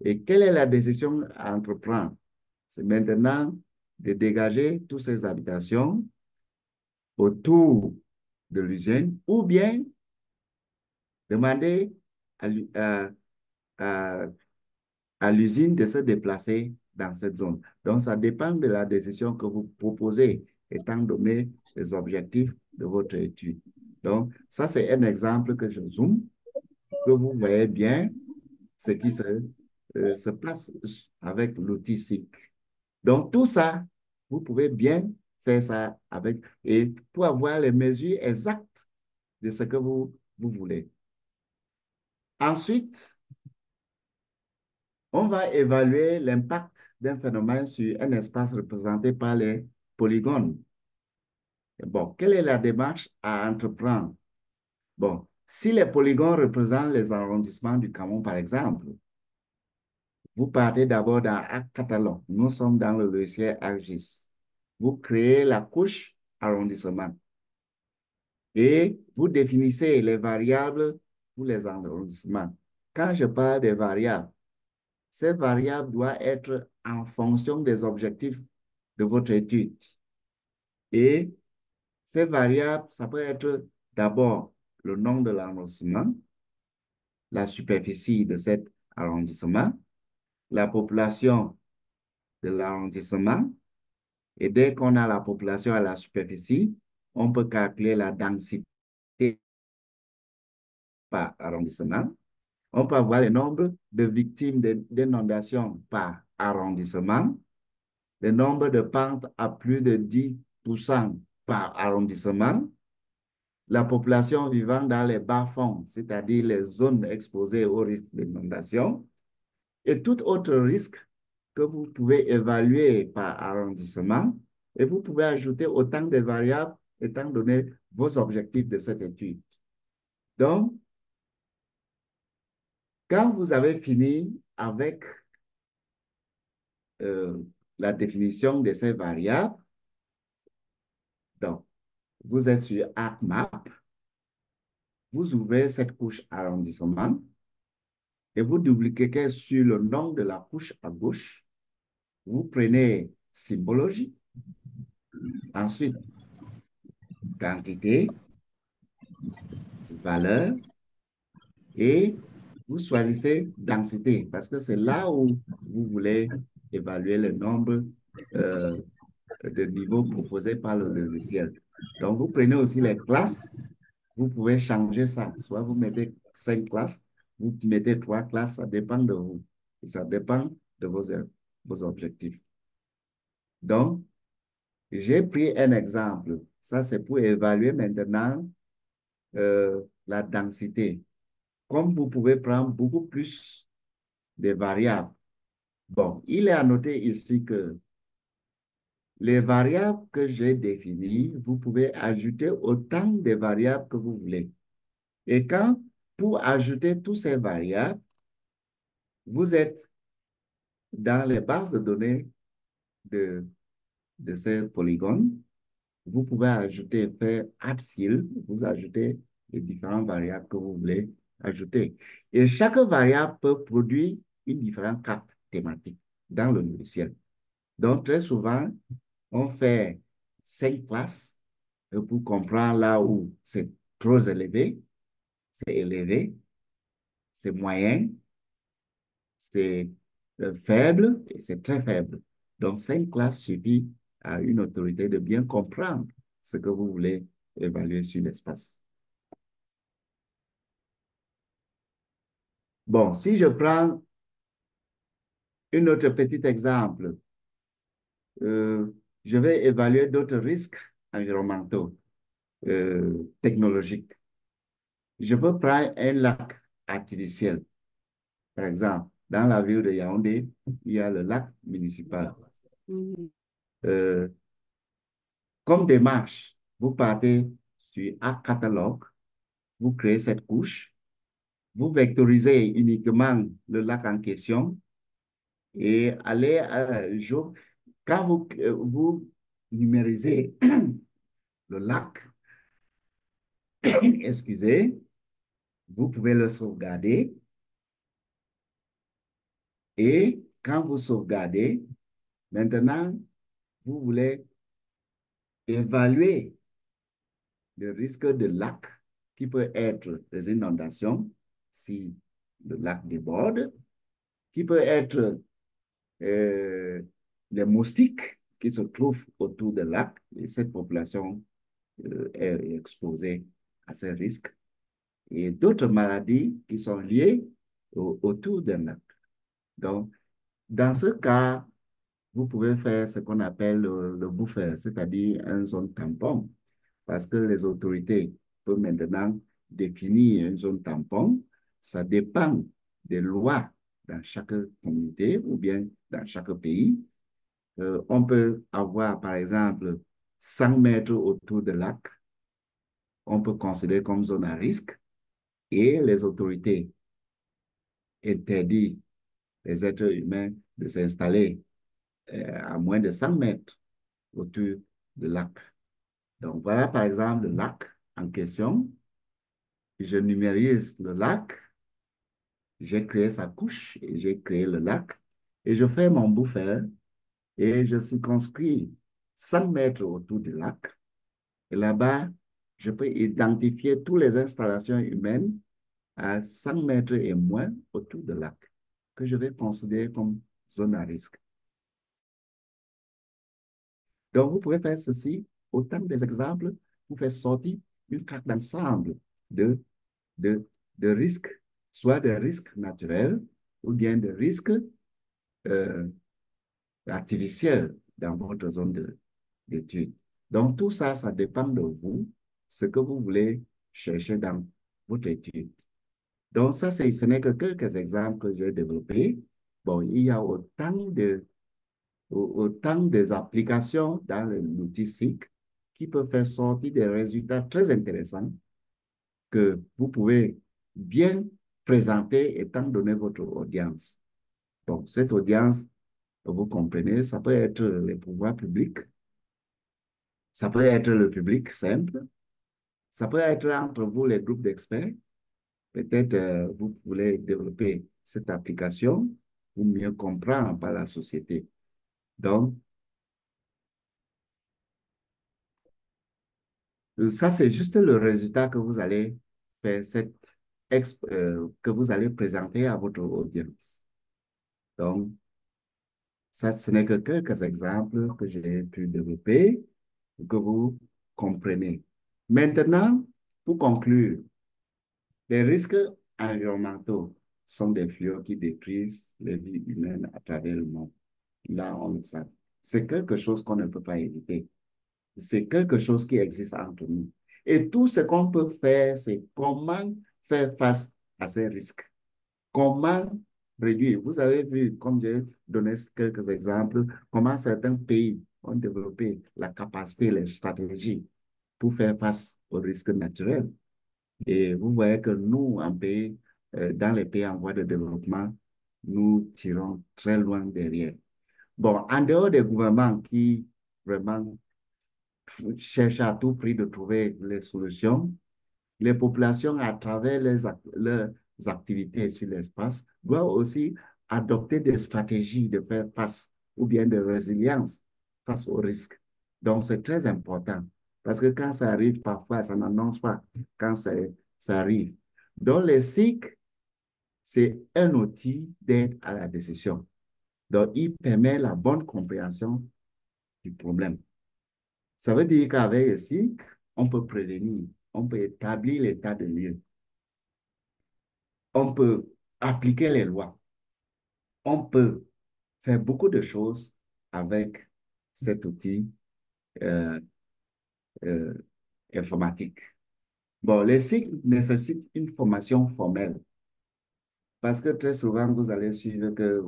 Et quelle est la décision à entreprendre? C'est maintenant de dégager toutes ces habitations autour de l'usine ou bien demander à, à, à l'usine de se déplacer dans cette zone. Donc, ça dépend de la décision que vous proposez, étant donné les objectifs de votre étude. Donc, ça, c'est un exemple que je zoome, que vous voyez bien ce qui se passe avec l'outil SIC. Donc, tout ça, vous pouvez bien faire ça avec, et pour avoir les mesures exactes de ce que vous voulez. Ensuite, on va évaluer l'impact d'un phénomène sur un espace représenté par les polygones. Bon, quelle est la démarche à entreprendre? Bon, si les polygones représentent les arrondissements du Cameroun, par exemple, vous partez d'abord dans Arc Catalogue. Nous sommes dans le logiciel ArcGIS. Vous créez la couche arrondissement et vous définissez les variables pour les arrondissements. Quand je parle des variables, ces variables doivent être en fonction des objectifs de votre étude. Et ces variables, ça peut être d'abord le nom de l'arrondissement, la superficie de cet arrondissement, la population de l'arrondissement. Et dès qu'on a la population à la superficie, on peut calculer la densité par arrondissement. On peut avoir le nombre de victimes d'inondations par arrondissement, le nombre de pentes à plus de 10% par arrondissement, la population vivant dans les bas-fonds, c'est-à-dire les zones exposées au risque d'inondation, et tout autre risque que vous pouvez évaluer par arrondissement, et vous pouvez ajouter autant de variables étant donné vos objectifs de cette étude. Donc, Quand vous avez fini avec euh, la définition de ces variables, donc, vous êtes sur ArcMap, vous ouvrez cette couche arrondissement et vous double-cliquez sur le nom de la couche à gauche. Vous prenez symbologie, ensuite quantité, valeur et vous choisissez densité parce que c'est là où vous voulez évaluer le nombre euh, de niveaux proposés par le logiciel. Donc, vous prenez aussi les classes. Vous pouvez changer ça. Soit vous mettez 5 classes, vous mettez 3 classes, ça dépend de vous. Et ça dépend de vos objectifs. Donc, j'ai pris un exemple. Ça, c'est pour évaluer maintenant la densité. Comme vous pouvez prendre beaucoup plus de variables. Bon, il est à noter ici que les variables que j'ai définies, vous pouvez ajouter autant de variables que vous voulez. Et quand, pour ajouter toutes ces variables, vous êtes dans les bases de données de, de ces polygones, vous pouvez ajouter, faire add field, vous ajoutez les différentes variables que vous voulez ajouter. Et chaque variable peut produire une différente carte thématique dans le logiciel. Donc, très souvent, on fait 5 classes pour comprendre là où c'est trop élevé, c'est moyen, c'est faible et c'est très faible. Donc, 5 classes suffit à une autorité de bien comprendre ce que vous voulez évaluer sur l'espace. Bon, si je prends un autre petit exemple, je vais évaluer d'autres risques environnementaux, technologiques. Je peux prendre un lac artificiel. Par exemple, dans la ville de Yaoundé, il y a le lac municipal. Euh, Comme démarche, vous partez sur Arc Catalogue, vous créez cette couche, vous vectorisez uniquement le lac en question et allez quand vous numérisez le lac, excusez, vous pouvez le sauvegarder et quand vous sauvegardez, maintenant, vous voulez évaluer le risque de lac qui peut être des inondations si le lac déborde, qui peut être euh, les moustiques qui se trouvent autour du lac et cette population est exposée à ces risques et d'autres maladies qui sont liées autour d'un lac. Donc, dans ce cas, vous pouvez faire ce qu'on appelle le buffer, c'est-à-dire une zone tampon, parce que les autorités peuvent maintenant définir une zone tampon. Ça dépend des lois dans chaque communauté ou bien dans chaque pays. On peut avoir, par exemple, 100 mètres autour de lac, on peut considérer comme zone à risque et les autorités interdisent les êtres humains de s'installer à moins de 100 mètres autour du lac. Donc, voilà, par exemple, le lac en question. Je numérise le lac, j'ai créé sa couche et j'ai créé le lac et je fais mon buffer et je circonscris 100 mètres autour du lac. Et là-bas, je peux identifier toutes les installations humaines à 100 mètres et moins autour du lac que je vais considérer comme zone à risque. Donc, vous pouvez faire ceci, autant des exemples pour faire sortir une carte d'ensemble de, de, de risques, soit de risques naturels ou bien de risques euh, artificiels dans votre zone d'étude. Donc, tout ça, ça dépend de vous, ce que vous voulez chercher dans votre étude. Donc, ça, ce n'est que quelques exemples que j'ai développés. Bon, il y a autant des applications dans l'outil SIC qui peuvent faire sortir des résultats très intéressants que vous pouvez bien présenter étant donné votre audience. Bon, cette audience, vous comprenez, ça peut être les pouvoirs publics, ça peut être le public simple, ça peut être entre vous les groupes d'experts. Peut-être vous voulez développer cette application pour mieux comprendre par la société. Donc, ça, c'est juste le résultat que vous allez faire, que vous allez présenter à votre audience. Donc, ça, ce n'est que quelques exemples que j'ai pu développer pour que vous compreniez. Maintenant, pour conclure, les risques environnementaux sont des fléaux qui détruisent les vies humaines à travers le monde. Là, on le sait. C'est quelque chose qu'on ne peut pas éviter. C'est quelque chose qui existe entre nous. Et tout ce qu'on peut faire, c'est comment faire face à ces risques. Comment réduire? Vous avez vu, comme j'ai donné quelques exemples, comment certains pays ont développé la capacité, les stratégies pour faire face aux risques naturels. Et vous voyez que nous, dans les pays en voie de développement, nous tirons très loin derrière. Bon, en dehors des gouvernements qui vraiment cherchent à tout prix de trouver les solutions, les populations, à travers leurs activités sur l'espace, doivent aussi adopter des stratégies de faire face ou bien de résilience face aux risques. Donc, c'est très important parce que quand ça arrive, parfois, ça n'annonce pas quand ça arrive. Donc, les SIC, c'est un outil d'aide à la décision. Donc, il permet la bonne compréhension du problème. Ça veut dire qu'avec les SIC, on peut prévenir, on peut établir l'état de lieu, on peut appliquer les lois, on peut faire beaucoup de choses avec cet outil euh, euh, informatique. Bon, les cycles nécessitent une formation formelle parce que très souvent, vous allez suivre que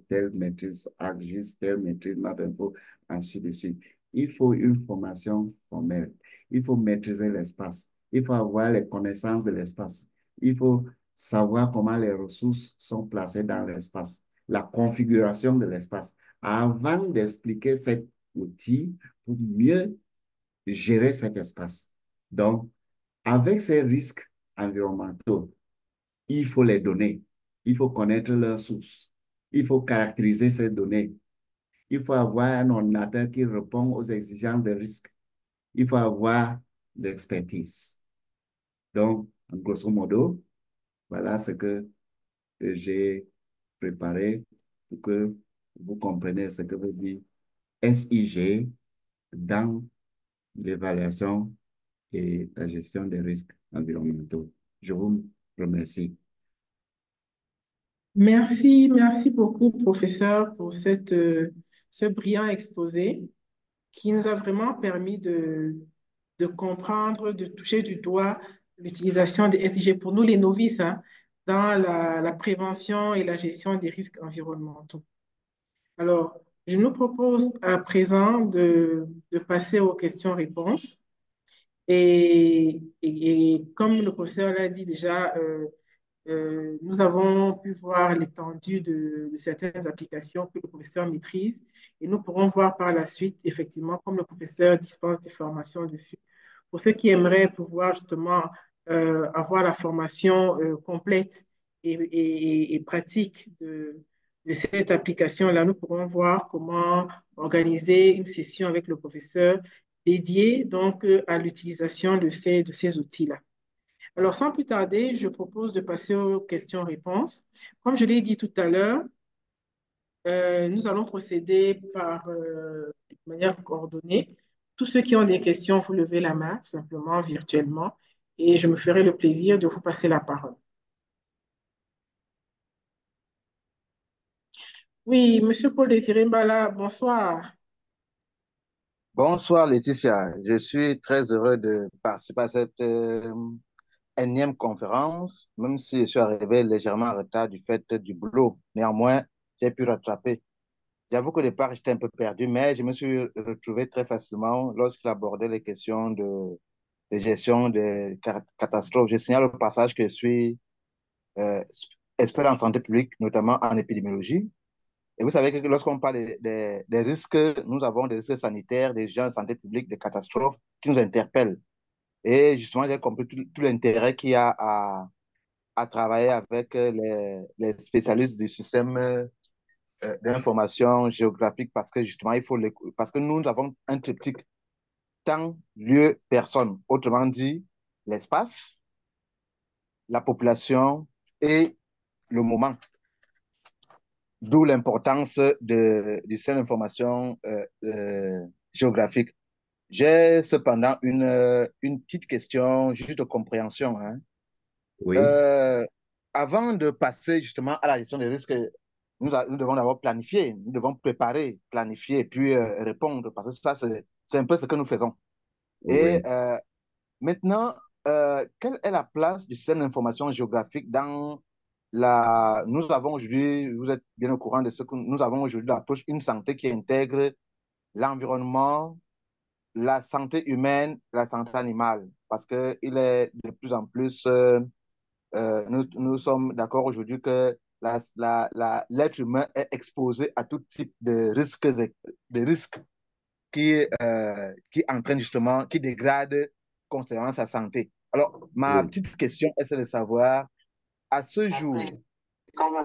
telle maîtrise ArcGIS, telle maîtrise MapInfo, ainsi de suite. Il faut une formation formelle. Il faut maîtriser l'espace. Il faut avoir les connaissances de l'espace. Il faut savoir comment les ressources sont placées dans l'espace, la configuration de l'espace, avant d'expliquer cet outil pour mieux gérer cet espace. Donc, avec ces risques environnementaux, il faut les donner. Il faut connaître leurs sources. Il faut caractériser ces données. Il faut avoir un ordinateur qui répond aux exigences de risque. Il faut avoir l'expertise. Donc, en grosso modo, voilà ce que j'ai préparé pour que vous compreniez ce que veut dire SIG dans l'évaluation et la gestion des risques environnementaux. Je vous remercie. Merci beaucoup, professeur, pour ce brillant exposé qui nous a vraiment permis de comprendre, de toucher du doigt l'utilisation des SIG pour nous, les novices, hein, dans la prévention et la gestion des risques environnementaux. Alors, je nous propose à présent de passer aux questions-réponses. Et comme le professeur l'a dit déjà, nous avons pu voir l'étendue de certaines applications que le professeur maîtrise et nous pourrons voir par la suite, effectivement, comme le professeur dispense des formations dessus. Pour ceux qui aimeraient pouvoir justement avoir la formation complète et pratique de cette application-là, nous pourrons voir comment organiser une session avec le professeur dédiée donc à l'utilisation de ces outils-là. Alors, sans plus tarder, je propose de passer aux questions-réponses. Comme je l'ai dit tout à l'heure, nous allons procéder de manière coordonnée. Tous ceux qui ont des questions, vous levez la main, simplement, virtuellement, et je me ferai le plaisir de vous passer la parole. Oui, Monsieur Paul Désiré Mbala, bonsoir. Bonsoir Laetitia, je suis très heureux de participer à cette énième conférence, même si je suis arrivé légèrement en retard du fait du boulot. Néanmoins, j'ai pu rattraper. J'avoue qu'au départ, j'étais un peu perdu, mais je me suis retrouvé très facilement lorsqu'il abordait les questions de gestion des catastrophes. Je signale au passage que je suis experts en santé publique, notamment en épidémiologie. Et vous savez que lorsqu'on parle des risques, nous avons des risques sanitaires, des gens en santé publique, des catastrophes qui nous interpellent. Et justement, j'ai compris tout l'intérêt qu'il y a à travailler avec les spécialistes du système d'information géographique parce que justement, parce que nous avons un triptyque temps, lieu, personne. Autrement dit, l'espace, la population et le moment. D'où l'importance du système d'information géographique. J'ai cependant une petite question juste de compréhension. Hein. Oui, Euh, Avant de passer justement à la gestion des risques, nous devons d'abord planifier, nous devons préparer, planifier et puis répondre parce que ça, c'est un peu ce que nous faisons. Et oui. maintenant, quelle est la place du système d'information géographique dans nous avons aujourd'hui, vous êtes bien au courant de ce que nous avons aujourd'hui, l'approche une santé qui intègre l'environnement, la santé humaine, la santé animale, parce qu'il est de plus en plus, nous sommes d'accord aujourd'hui que l'être humain est exposé à tout type de risques qui entraînent justement, qui dégradent constamment sa santé. Alors, ma Oui. petite question est de savoir, à ce jour,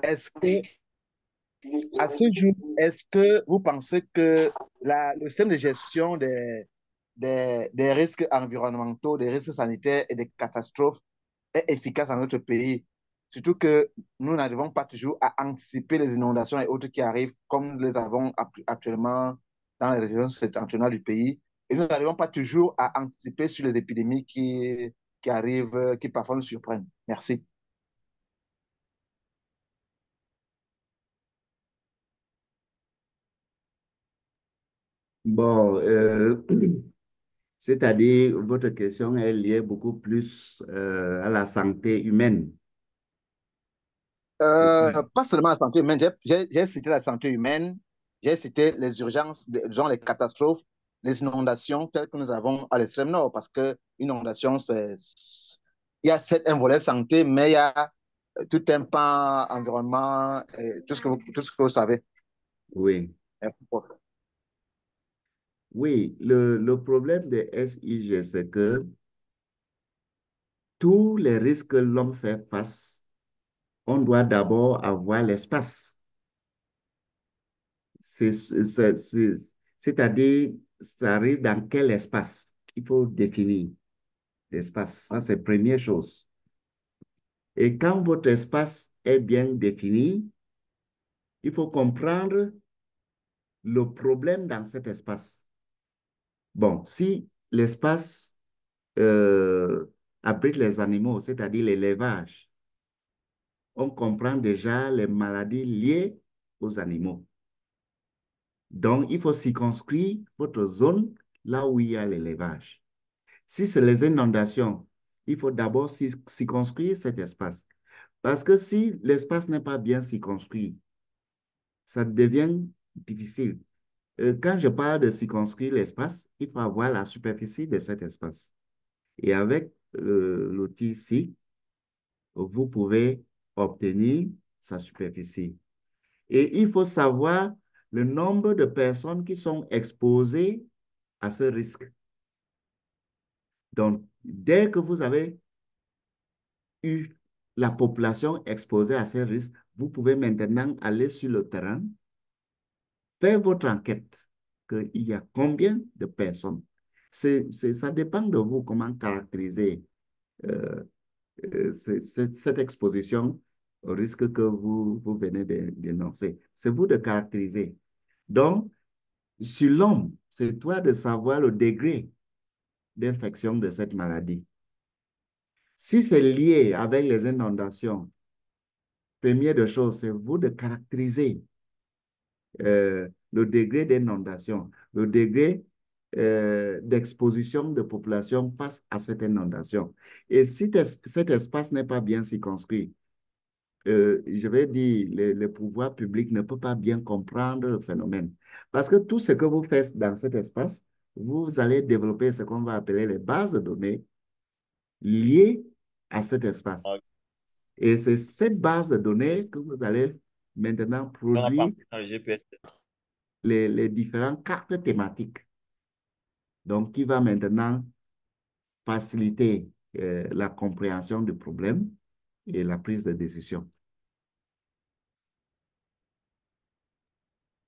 est-ce que à ce jour, est-ce que vous pensez que le système de gestion des risques environnementaux, des risques sanitaires et des catastrophes est efficace dans notre pays? Surtout que nous n'arrivons pas toujours à anticiper les inondations et autres qui arrivent, comme nous les avons actuellement dans les régions septentrionales du pays. Et nous n'arrivons pas toujours à anticiper sur les épidémies qui arrivent, qui parfois nous surprennent. Merci. Bon, c'est-à-dire, votre question est liée beaucoup plus à la santé humaine. C'est ça. Pas seulement la santé humaine, j'ai cité la santé humaine, j'ai cité les urgences, genre les catastrophes, les inondations telles que nous avons à l'extrême nord, parce que inondation, il y a un volet santé, mais il y a tout un pan environnement, et tout ce que vous savez. Oui. Oui, le problème des SIG, c'est que tous les risques que l'homme fait face, on doit d'abord avoir l'espace. C'est-à-dire, ça arrive dans quel espace? Il faut définir l'espace. Ça, c'est la première chose. Et quand votre espace est bien défini, il faut comprendre le problème dans cet espace. Bon, si l'espace euh, abrite les animaux, c'est-à-dire l'élevage, on comprend déjà les maladies liées aux animaux. Donc, il faut circonscrire votre zone là où il y a l'élevage. Si c'est les inondations, il faut d'abord circonscrire cet espace. Parce que si l'espace n'est pas bien circonscrit, ça devient difficile. Quand je parle de circonscrire l'espace, il faut avoir la superficie de cet espace. Et avec l'outil SIC, vous pouvez obtenir sa superficie. Et il faut savoir le nombre de personnes qui sont exposées à ce risque. Donc, dès que vous avez eu la population exposée à ces risques, vous pouvez maintenant aller sur le terrain, faire votre enquête, qu'il y a combien de personnes. Ça dépend de vous comment caractériser euh, cette exposition au risque que vous venez d'énoncer. C'est vous de caractériser. Donc, sur l'homme, c'est toi de savoir le degré d'infection de cette maladie. Si c'est lié avec les inondations, première de choses, c'est vous de caractériser le degré d'inondation, le degré d'exposition de population face à cette inondation. Et si cet espace n'est pas bien circonscrit, je vais dire, le pouvoir public ne peut pas bien comprendre le phénomène. Parce que tout ce que vous faites dans cet espace, vous allez développer ce qu'on va appeler les bases de données liées à cet espace. Et c'est cette base de données que vous allez maintenant On n'a pas produire le GPS. les différentes cartes thématiques. Donc, qui va maintenant faciliter la compréhension du problème et la prise de décision.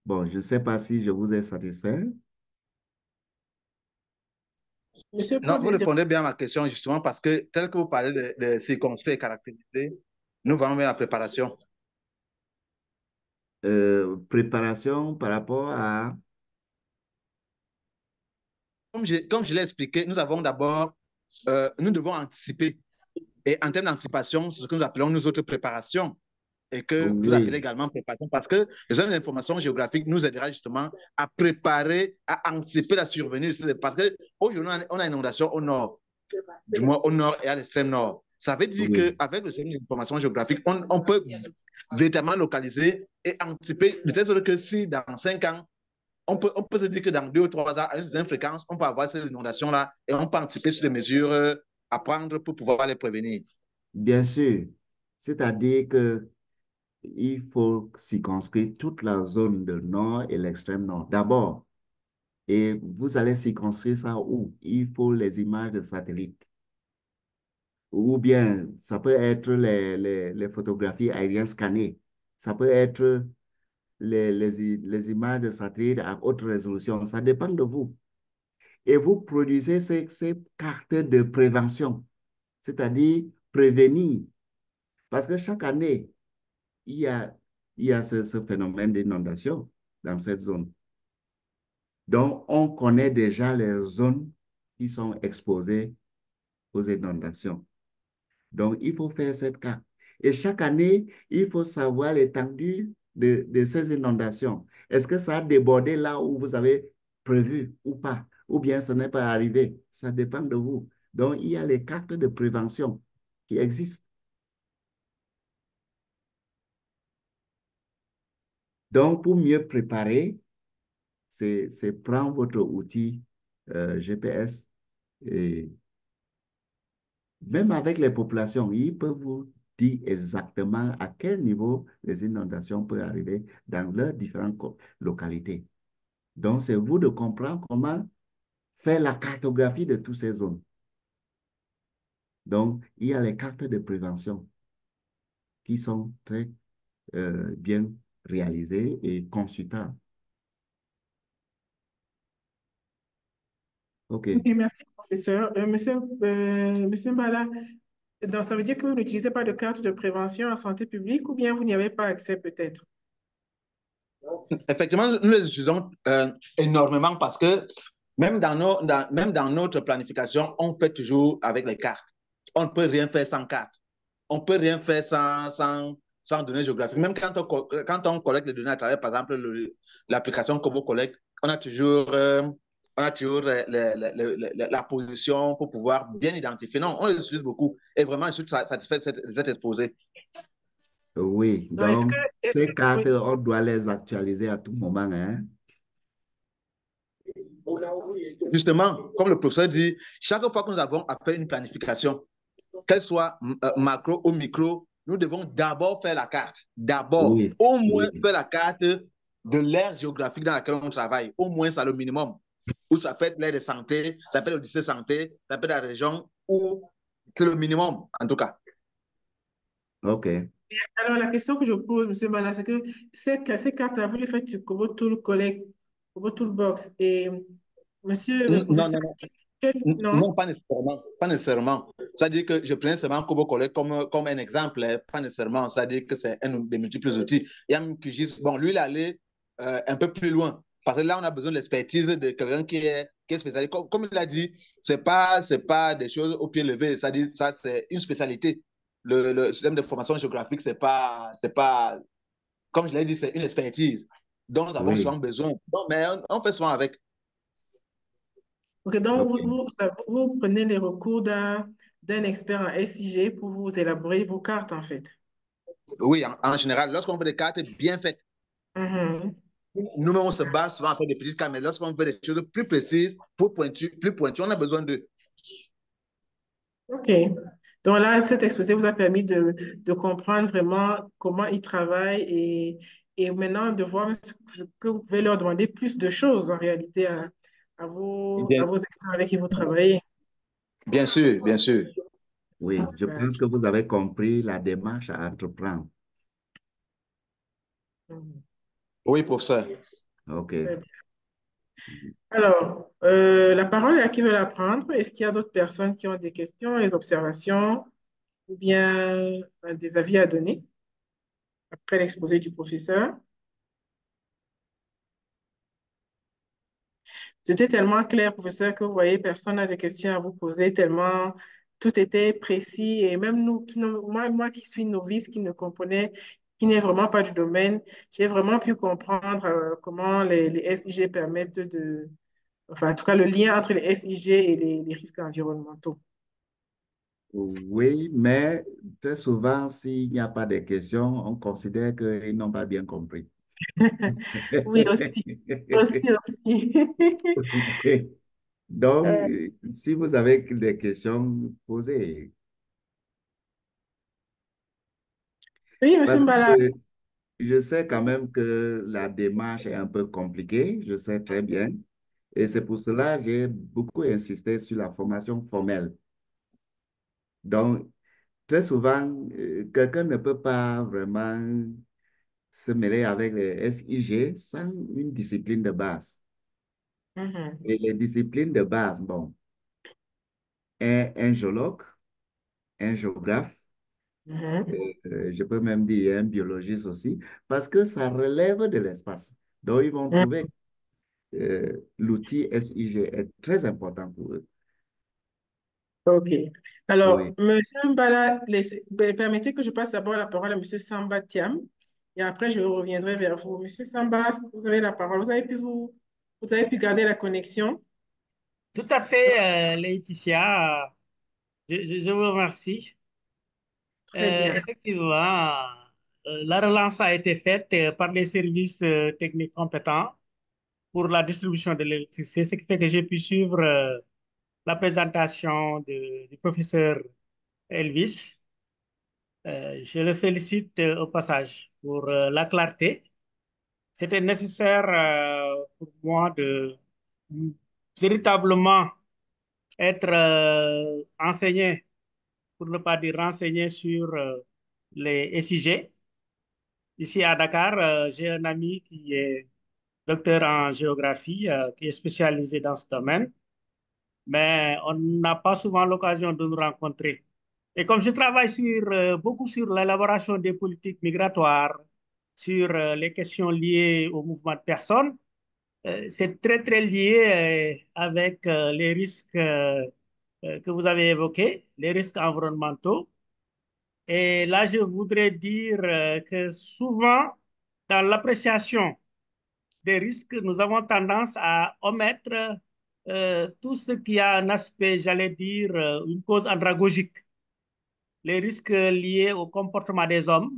Bon, je ne sais pas si je vous ai satisfait. Monsieur Non, Paul vous désire. répondez bien à ma question justement parce que tel que vous parlez de circonstruire et caractériser, nous voyons bien la préparation. Préparation par rapport à... Comme je l'ai expliqué, nous avons d'abord, nous devons anticiper. Et en termes d'anticipation, c'est ce que nous appelons nous autres préparations et que vous appelez Oui, également préparation parce que les zones d'information géographique nous aidera justement à préparer, à anticiper la survenue. Parce qu'aujourd'hui, on a une inondation au nord, du moins au nord et à l'extrême nord. Ça veut dire oui. qu'avec le système d'information géographique, on peut véritablement localiser et anticiper. De telle sorte que si dans 5 ans, on peut se dire que dans 2 ou 3 ans, à une certaine fréquence, on peut avoir ces inondations-là et on peut anticiper sur les mesures à prendre pour pouvoir les prévenir. Bien sûr. C'est-à-dire que il faut circonscrire toute la zone de nord et l'extrême nord. D'abord, et vous allez circonscrire ça où? Il faut les images de satellite. Ou bien, ça peut être les photographies aériennes scannées. Ça peut être les images de satellite à haute résolution. Ça dépend de vous. Et vous produisez ces cartes de prévention, c'est-à-dire prévenir. Parce que chaque année, il y a, il y a ce phénomène d'inondation dans cette zone. Donc, on connaît déjà les zones qui sont exposées aux inondations. Donc, il faut faire cette carte. Et chaque année, il faut savoir l'étendue de ces inondations. Est-ce que ça a débordé là où vous avez prévu ou pas? Ou bien ce n'est pas arrivé? Ça dépend de vous. Donc, il y a les cartes de prévention qui existent. Donc, pour mieux préparer, c'est prendre votre outil GPS et même avec les populations, ils peuvent vous dire exactement à quel niveau les inondations peuvent arriver dans leurs différentes localités. Donc, c'est vous de comprendre comment faire la cartographie de toutes ces zones. Donc, il y a les cartes de prévention qui sont très bien réalisées et consultables. Ok, OK. merci, professeur. Monsieur Mbala, donc, ça veut dire que vous n'utilisez pas de carte de prévention en santé publique ou bien vous n'y avez pas accès peut-être? Effectivement, nous les utilisons énormément parce que même dans notre planification, on fait toujours avec les cartes. On ne peut rien faire sans carte. On ne peut rien faire sans données géographiques. Même quand on collecte les données à travers, par exemple, l'application Kobo Collect, on a toujours la position pour pouvoir bien identifier. Non, on les utilise beaucoup. Et vraiment, je suis satisfait de cette exposé. Oui, Donc, donc ces oui. cartes, on doit les actualiser à tout moment, hein? Justement, comme le professeur dit, chaque fois que nous avons à faire une planification, qu'elle soit macro ou micro, nous devons d'abord faire la carte. D'abord, Oui, au moins oui. faire la carte de l'aire géographique dans laquelle on travaille. Au moins, c'est le minimum. Ou ça peut être l'aire de santé, ça peut être le lycée de santé, ça peut être la région, ou c'est le minimum, en tout cas. OK. Alors, la question que je pose, monsieur Mbala, c'est que ces cartes-là, vous les faites sur Kobo Tool Collect, Kobo Toolbox. Et monsieur le Non, professeur, non, non. non? Non, pas nécessairement. Pas nécessairement. C'est-à-dire que je prends seulement Kobo Collect comme un exemple, hein, pas nécessairement. C'est-à-dire que c'est un des multiples outils. Il y a même QGIS. Bon, lui, il est allé un peu plus loin. Parce que là, on a besoin de l'expertise de quelqu'un qui est spécialisé. Comme il a dit, c'est pas des choses au pied levé. C'est-à-dire ça, c'est une spécialité. Le système de formation géographique, c'est pas, comme je l'ai dit, c'est une expertise dont nous avons Oui. souvent besoin. Bon, mais on fait souvent avec. Ok, donc OK. vous prenez les recours d'un expert en SIG pour vous élaborer vos cartes, en fait. Oui, en général, lorsqu'on fait des cartes bien faites, Mhm. nous-mêmes, on se base souvent à faire des petites cartes, mais lorsqu'on fait des choses plus précises, plus pointues, on a besoin de. Ok, Donc là, cet exposé vous a permis de comprendre vraiment comment ils travaillent et maintenant de voir que vous pouvez leur demander plus de choses en réalité à Bien, vos experts avec qui vous travaillez. bien sûr, bien sûr. Oui, je Ouais. pense que vous avez compris la démarche à entreprendre. Mhm. Oui, pour ça. OK. Très bien. Alors, la parole est à qui veut la prendre? Est-ce qu'il y a d'autres personnes qui ont des questions, des observations ou bien des avis à donner après l'exposé du professeur? C'était tellement clair, professeur, que vous voyez, personne n'a de questions à vous poser, tellement tout était précis. Et même nous, moi qui suis novice, qui ne comprenais, qui n'est vraiment pas du domaine, j'ai vraiment pu comprendre comment les SIG permettent enfin, en tout cas, le lien entre les SIG et les risques environnementaux. Oui, mais très souvent, s'il n'y a pas de questions, on considère qu'ils n'ont pas bien compris. Oui, aussi, aussi, aussi. Donc, Euh, si vous avez des questions, posez. oui, Monsieur Parce que Mbala. je sais quand même que la démarche est un peu compliquée, je sais très bien. Et c'est pour cela que j'ai beaucoup insisté sur la formation formelle. Donc, très souvent, quelqu'un ne peut pas vraiment se mêler avec les SIG sans une discipline de base. Mhm, Et les disciplines de base, bon, un géologue, un géographe, mhm. je peux même dire un biologiste aussi, parce que ça relève de l'espace. Donc, ils vont trouver l'outil SIG est très important pour eux. OK. Alors, Oui. Monsieur Mbala, permettez que je passe d'abord la parole à Monsieur Samba Thiam et après je reviendrai vers vous. Monsieur Samba, vous avez la parole. Vous avez pu garder la connexion? Tout à fait, Laetitia. Je vous remercie. Très bien. Effectivement, la relance a été faite par les services techniques compétents pour la distribution de l'électricité, ce qui fait que j'ai pu suivre la présentation du professeur Elvis. Je le félicite au passage pour la clarté. C'était nécessaire pour moi de véritablement être enseigné, pour ne pas dire renseigné sur les SIG. Ici à Dakar, j'ai un ami qui est docteur en géographie, qui est spécialisé dans ce domaine, mais on n'a pas souvent l'occasion de nous rencontrer. Et comme je travaille beaucoup sur l'élaboration des politiques migratoires, sur les questions liées au mouvement de personnes, c'est très, très lié avec les risques que vous avez évoqués, les risques environnementaux. Et là, je voudrais dire que souvent, dans l'appréciation des risques, nous avons tendance à omettre tout ce qui a un aspect, j'allais dire, une cause andragogique, les risques liés au comportement des hommes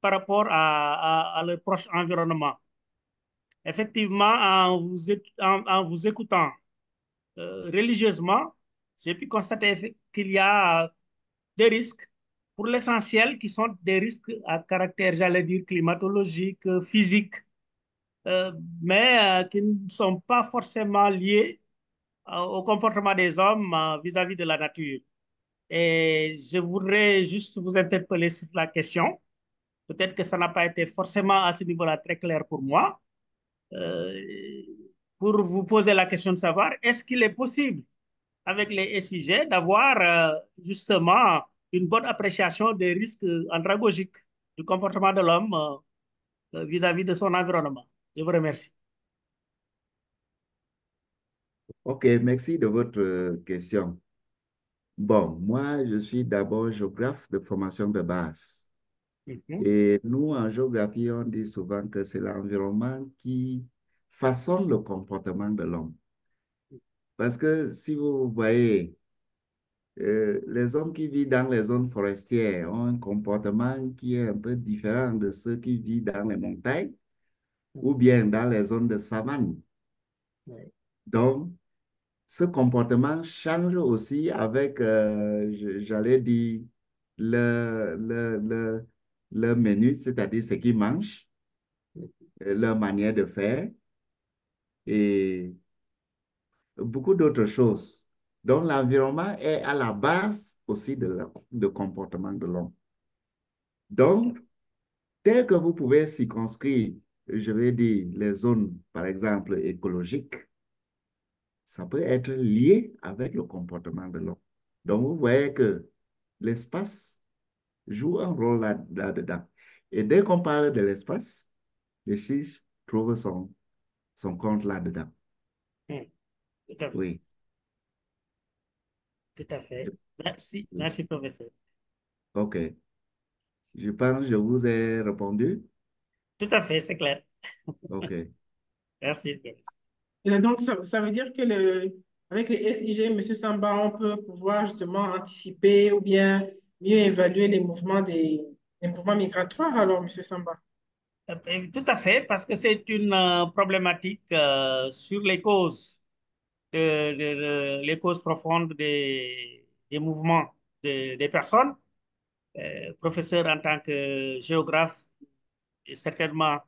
par rapport à leur proche environnement. Effectivement, en vous écoutant religieusement, j'ai pu constater qu'il y a des risques, pour l'essentiel, qui sont des risques à caractère, j'allais dire, climatologique, physique, euh, mais qui ne sont pas forcément liés au comportement des hommes vis-à-vis de la nature. Et je voudrais juste vous interpeller sur la question. Peut-être que ça n'a pas été forcément à ce niveau-là très clair pour moi. Euh, pour vous poser la question de savoir, est-ce qu'il est possible avec les SIG d'avoir justement une bonne appréciation des risques andragogiques du comportement de l'homme vis-à-vis de son environnement? Je vous remercie. OK, merci de votre question. Bon, moi, je suis d'abord géographe de formation de base. Mhm. Et nous, en géographie, on dit souvent que c'est l'environnement qui façonne le comportement de l'homme. Parce que si vous voyez, les hommes qui vivent dans les zones forestières ont un comportement qui est un peu différent de ceux qui vivent dans les montagnes ou bien dans les zones de savane. Oui. Donc, ce comportement change aussi avec, j'allais dire, le menu, c'est-à-dire ce qu'ils mangent, leur manière de faire et beaucoup d'autres choses. Donc, l'environnement est à la base aussi de comportement de l'homme. Donc, tel que vous pouvez circonscrire, je vais dire, les zones, par exemple, écologiques, ça peut être lié avec le comportement de l'homme. Donc, vous voyez que l'espace joue un rôle là-dedans. Et dès qu'on parle de l'espace, les chiffres trouvent son compte là-dedans. Tout à fait. Oui. Tout à fait. Merci, merci, professeur. OK. Je pense que je vous ai répondu. Tout à fait, c'est clair. OK. Merci. Et donc, ça veut dire que avec les SIG, Monsieur Samba, on peut pouvoir justement anticiper ou bien mieux évaluer les mouvements migratoires, alors, Monsieur Samba. Tout à fait, parce que c'est une problématique sur les causes, les causes profondes des mouvements des personnes. Professeur en tant que géographe, et certainement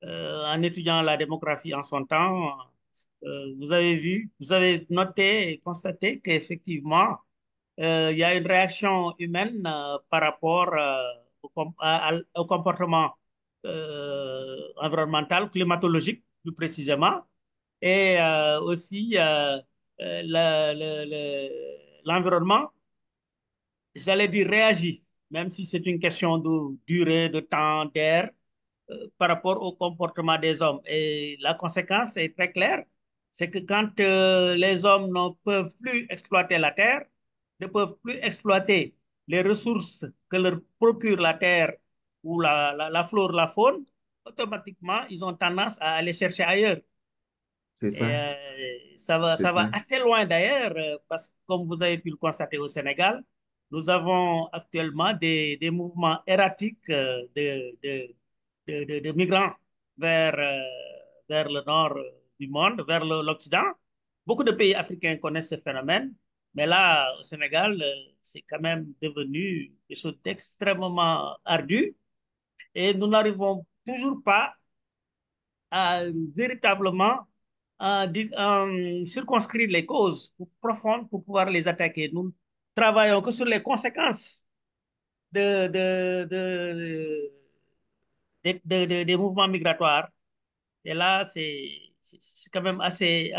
en étudiant la démographie en son temps, vous avez vu, vous avez noté et constaté qu'effectivement, il y a une réaction humaine par rapport au comportement environnemental, climatologique plus précisément, et aussi l'environnement, j'allais dire réagit, même si c'est une question de durée, de temps, d'air, par rapport au comportement des hommes. Et la conséquence est très claire, c'est que quand les hommes ne peuvent plus exploiter la terre, ne peuvent plus exploiter les ressources que leur procure la terre ou la flore, la faune, automatiquement, ils ont tendance à aller chercher ailleurs. C'est Et ça. ça C'est va ça. assez loin d'ailleurs, parce que comme vous avez pu le constater au Sénégal, nous avons actuellement des mouvements erratiques de migrants vers, vers le nord du monde, vers l'Occident. Beaucoup de pays africains connaissent ce phénomène, mais là, au Sénégal, c'est quand même devenu des choses extrêmement ardues et nous n'arrivons toujours pas à véritablement circonscrire les causes profondes pour pouvoir les attaquer. Nous travaillons que sur les conséquences de, de, de, des mouvements migratoires. Et là, c'est quand même assez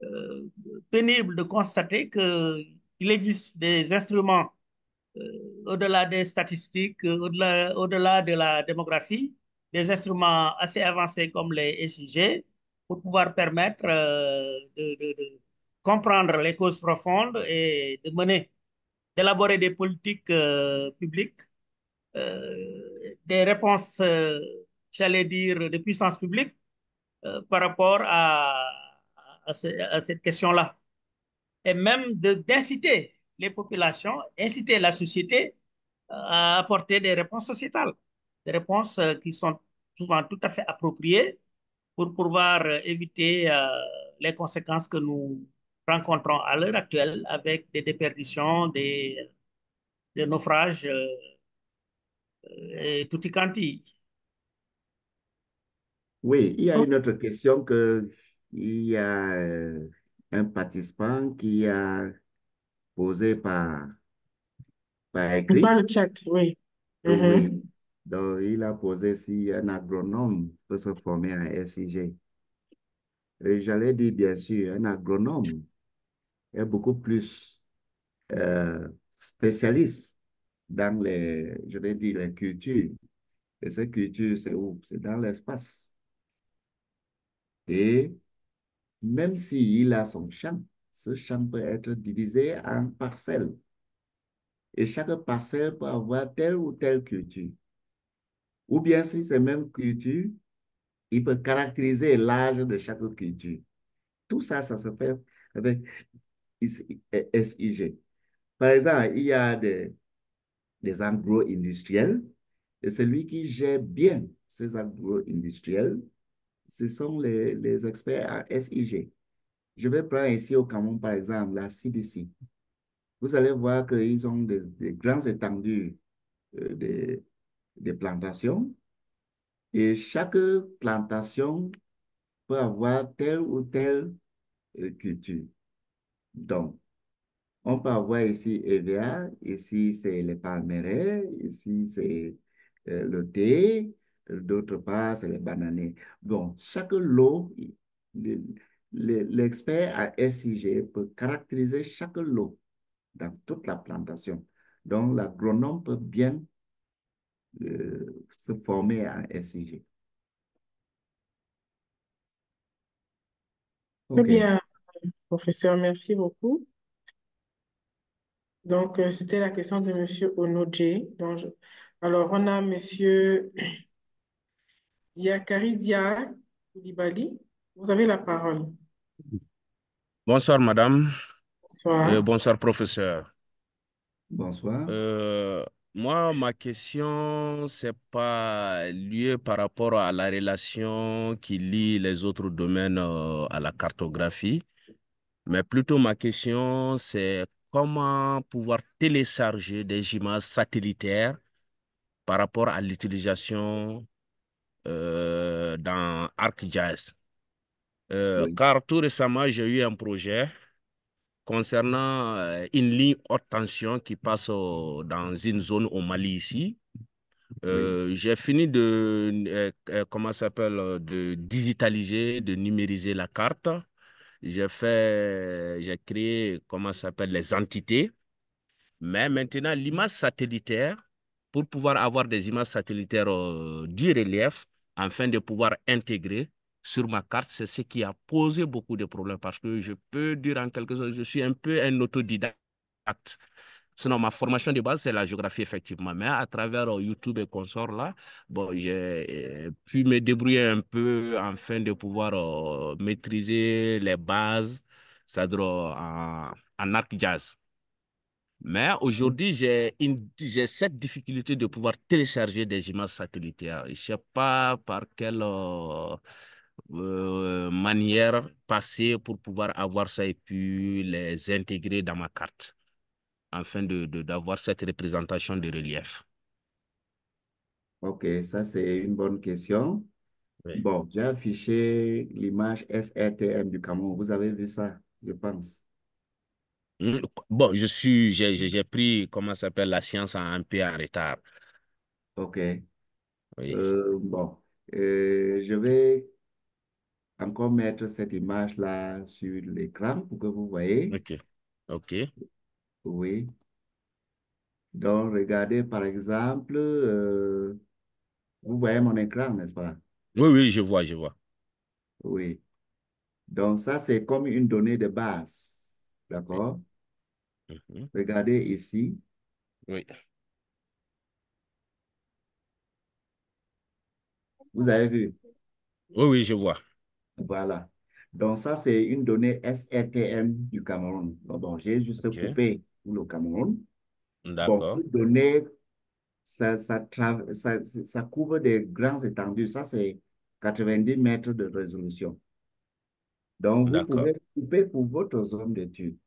euh, pénible de constater qu'il existe des instruments au-delà des statistiques, au-delà de la démographie, des instruments assez avancés comme les SIG pour pouvoir permettre de comprendre les causes profondes et de mener, d'élaborer des politiques publiques, des réponses, j'allais dire, de puissance publique par rapport à cette question-là. Et même d'inciter les populations, inciter la société à apporter des réponses sociétales, des réponses qui sont souvent tout à fait appropriées pour pouvoir éviter les conséquences que nous rencontrons à l'heure actuelle avec des déperditions, des naufrages et tutti quanti. Oui, il y a Donc, une autre question que il y a un participant qui a posé par par écrit. le chat, oui. Oui, Mhm. donc il a posé si un agronome peut se former à SIG. Et j'allais dire, bien sûr, un agronome est beaucoup plus spécialiste dans je vais dire, les cultures. Et ces cultures, c'est où? C'est dans l'espace. Et même s'il a son champ, ce champ peut être divisé en parcelles. Et chaque parcelle peut avoir telle ou telle culture. Ou bien si c'est même culture, il peut caractériser l'âge de chaque culture. Tout ça, ça se fait avec SIG. Par exemple, il y a des agro-industriels et celui qui gère bien ces agro-industriels, ce sont les experts à SIG. je vais prendre ici au Cameroun, par exemple, la CDC. Vous allez voir qu'ils ont des grandes étendues de, des plantations et chaque plantation peut avoir telle ou telle culture. Donc, on peut avoir ici EVA, ici c'est les palmeraies, ici c'est le thé, d'autre part c'est les bananiers. Bon, chaque lot, le- l'expert à SIG peut caractériser chaque lot dans toute la plantation. Donc, l'agronome peut bien se former à SIG. Très OK. bien, professeur, merci beaucoup. Donc, c'était la question de Monsieur Onodje. Alors, on a Monsieur Diakari Dia Koulibaly. Vous avez la parole. Bonsoir, madame. Bonsoir. Bonsoir, professeur. Bonsoir. Euh, Moi, ma question, c'est pas lié par rapport à la relation qui lie les autres domaines à la cartographie, mais plutôt ma question, c'est comment pouvoir télécharger des images satellitaires par rapport à l'utilisation dans ArcGIS. Oui, Car tout récemment, j'ai eu un projet concernant une ligne haute tension qui passe dans une zone au Mali ici. oui. J'ai fini comment ça s'appelle, de digitaliser, de numériser la carte. J'ai créé, comment ça s'appelle, les entités. Mais maintenant, l'image satellitaire, pour pouvoir avoir des images satellitaires du relief, afin de pouvoir intégrer sur ma carte, c'est ce qui a posé beaucoup de problèmes parce que je peux dire en quelque sorte, je suis un peu un autodidacte. Sinon, ma formation de base, c'est la géographie, effectivement. Mais à travers YouTube et consorts, là, bon, j'ai pu me débrouiller un peu afin de pouvoir maîtriser les bases, c'est-à-dire en ArcGIS. Mais aujourd'hui, j'ai cette difficulté de pouvoir télécharger des images satellitaires. Je ne sais pas par quelle manière passer pour pouvoir avoir ça et puis les intégrer dans ma carte afin d'avoir cette représentation de relief. OK, ça c'est une bonne question. Oui. Bon, j'ai affiché l'image SRTM du Cameroun. Vous avez vu ça, je pense. Bon, j'ai pris, comment ça s'appelle, la science un peu en retard. OK. Oui. Bon, je vais encore mettre cette image-là sur l'écran pour que vous voyez. OK. OK. Oui. Donc, regardez par exemple, vous voyez mon écran, n'est-ce pas? Oui, oui, je vois, je vois. Oui. Donc, ça, c'est comme une donnée de base. Oui. D'accord? Mhm. Regardez ici. Oui. Vous avez vu? Oui, oui, je vois. Voilà. Donc, ça, c'est une donnée SRTM du Cameroun. Bon, j'ai juste OK. coupé pour le Cameroun. Bon, D'accord. cette donnée, ça couvre des grands étendues. Ça, c'est 90 mètres de résolution. Donc, vous D'accord. pouvez couper pour votre zone d'étude.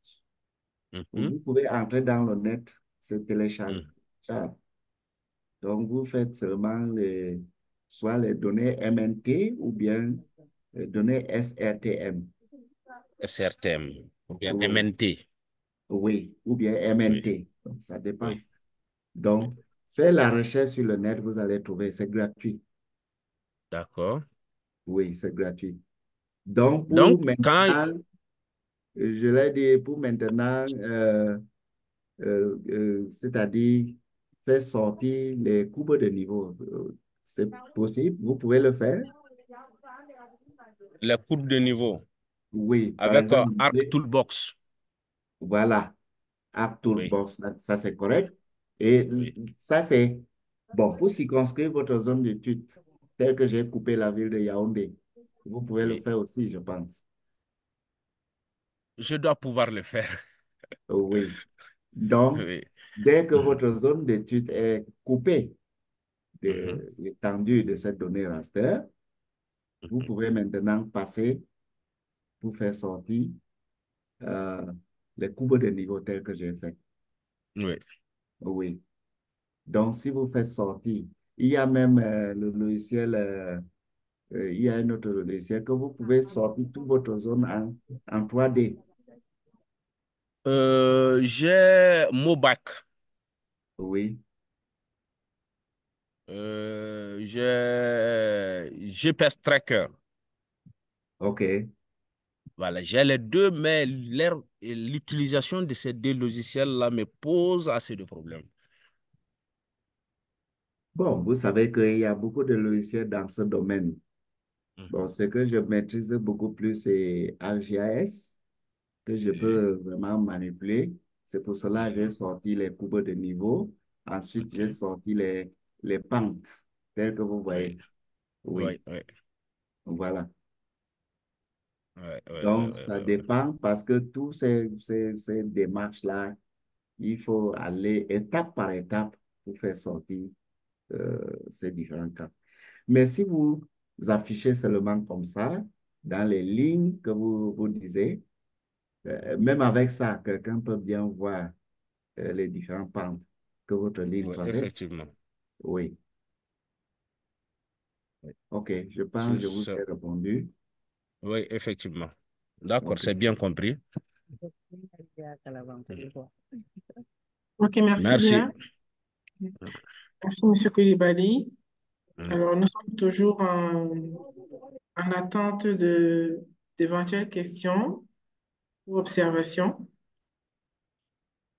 Mhm. Vous pouvez entrer dans le net, se télécharger. Mhm. Donc, vous faites seulement soit les données MNT ou bien les données SRTM. SRTM, ou bien Oui, MNT. oui, ou bien Oui, MNT. Donc, ça dépend. oui, oui. Donc, faites la recherche sur le net, vous allez trouver, c'est gratuit. D'accord. Oui, c'est gratuit. Donc, Donc, pour quand maintenant, je l'ai dit, pour maintenant, c'est-à-dire faire sortir les courbes de niveau, c'est possible, vous pouvez le faire. les courbes de niveau Oui, par avec exemple, Arc Toolbox. voilà, App Oui, Toolbox, ça c'est oui, correct. Et oui, ça c'est, bon, pour circonscrire votre zone d'étude, telle que j'ai coupé la ville de Yaoundé, vous pouvez le oui. faire aussi, je pense. Je dois pouvoir le faire. Oui. Donc, Oui. dès que Mhm. votre zone d'étude est coupée Mhm. de l'étendue de cette donnée raster, vous Mhm. pouvez maintenant passer pour faire sortir euh, les courbes de niveau telles que j'ai fait. Oui. Oui. Donc, si vous faites sortir, il y a même le logiciel, il y a un autre logiciel que vous pouvez sortir toute votre zone en 3D. J'ai Mobac. Oui, J'ai GPS Tracker. OK. Voilà, j'ai les deux, mais l'utilisation de ces deux logiciels-là me pose assez de problèmes. Bon, vous savez qu'il y a beaucoup de logiciels dans ce domaine. Bon, ce que je maîtrise beaucoup plus, c'est ArcGIS, que je peux vraiment manipuler. C'est pour cela que j'ai sorti les courbes de niveau. Ensuite, j'ai OK. sorti les pentes, telles que vous Oui, voyez. Oui, oui, oui. voilà. Oui, oui, oui, Donc, oui, ça oui, dépend parce que toutes ces démarches-là, il faut aller étape par étape pour faire sortir ces différents cas. Mais si vous affichez seulement comme ça, dans les lignes que vous disiez, même avec ça, quelqu'un peut bien voir les différentes pentes que votre ligne oui, traverse. effectivement. Oui, Oui, OK, je pense que je vous Ce- ai répondu. oui, effectivement. D'accord, OK. c'est bien compris. Ok, merci Merci. bien. Merci, Monsieur Koulibaly. Mm. Alors, nous sommes toujours en attente d'éventuelles questions ou observations.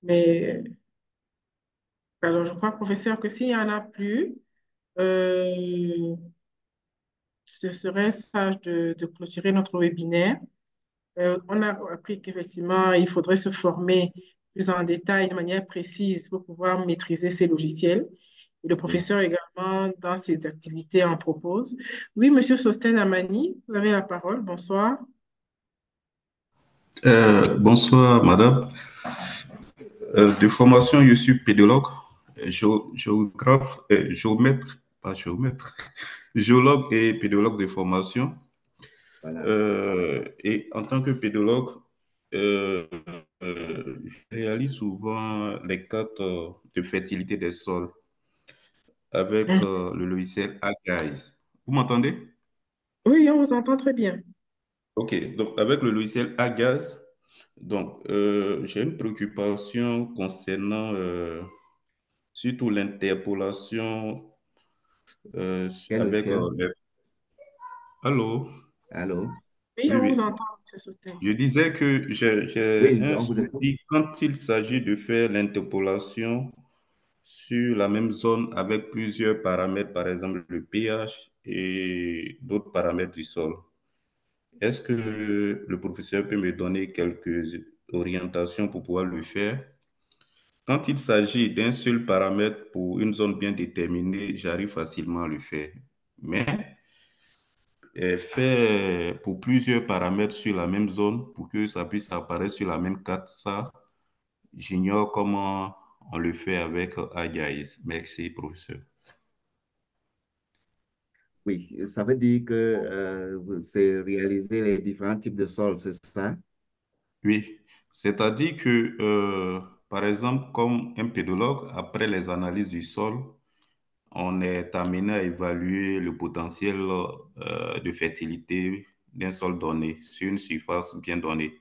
Mais alors, je crois, professeur, que s'il n'y en a plus, euh, ce serait sage de clôturer notre webinaire. On a appris qu'effectivement, il faudrait se former plus en détail, de manière précise, pour pouvoir maîtriser ces logiciels. Et le Oui. professeur également, dans ses activités, en propose. Oui, Monsieur Sosten Amani, vous avez la parole. Bonsoir. Bonsoir, madame. De formation, je suis pédologue, géographe, géomètre, pas géomètre, géologue et pédologue de formation. Voilà. Et en tant que pédologue, euh, je réalise souvent les cartes de fertilité des sols avec Mhm. le logiciel ArcGIS. Vous m'entendez? Oui, on vous entend très bien. OK, donc avec le logiciel ArcGIS, donc j'ai une préoccupation concernant surtout l'interpolation Quel avec logiciel? les... Allô? Allô? Oui, Oui, on vous oui. entend, Monsieur Sosten. Je disais que j'ai Oui, un on vous écoute. souci quand il s'agit de faire l'interpolation sur la même zone avec plusieurs paramètres, par exemple le pH et d'autres paramètres du sol. Est-ce que le professeur peut me donner quelques orientations pour pouvoir le faire? Quand il s'agit d'un seul paramètre pour une zone bien déterminée, j'arrive facilement à le faire. Mais faire pour plusieurs paramètres sur la même zone pour que ça puisse apparaître sur la même carte, ça, j'ignore comment on le fait avec ArcGIS. Merci, professeur. Oui, ça veut dire que c'est réaliser les différents types de sols, c'est ça? Oui, c'est-à-dire que, par exemple, comme un pédologue, après les analyses du sol, on est amené à évaluer le potentiel de fertilité d'un sol donné sur une surface bien donnée.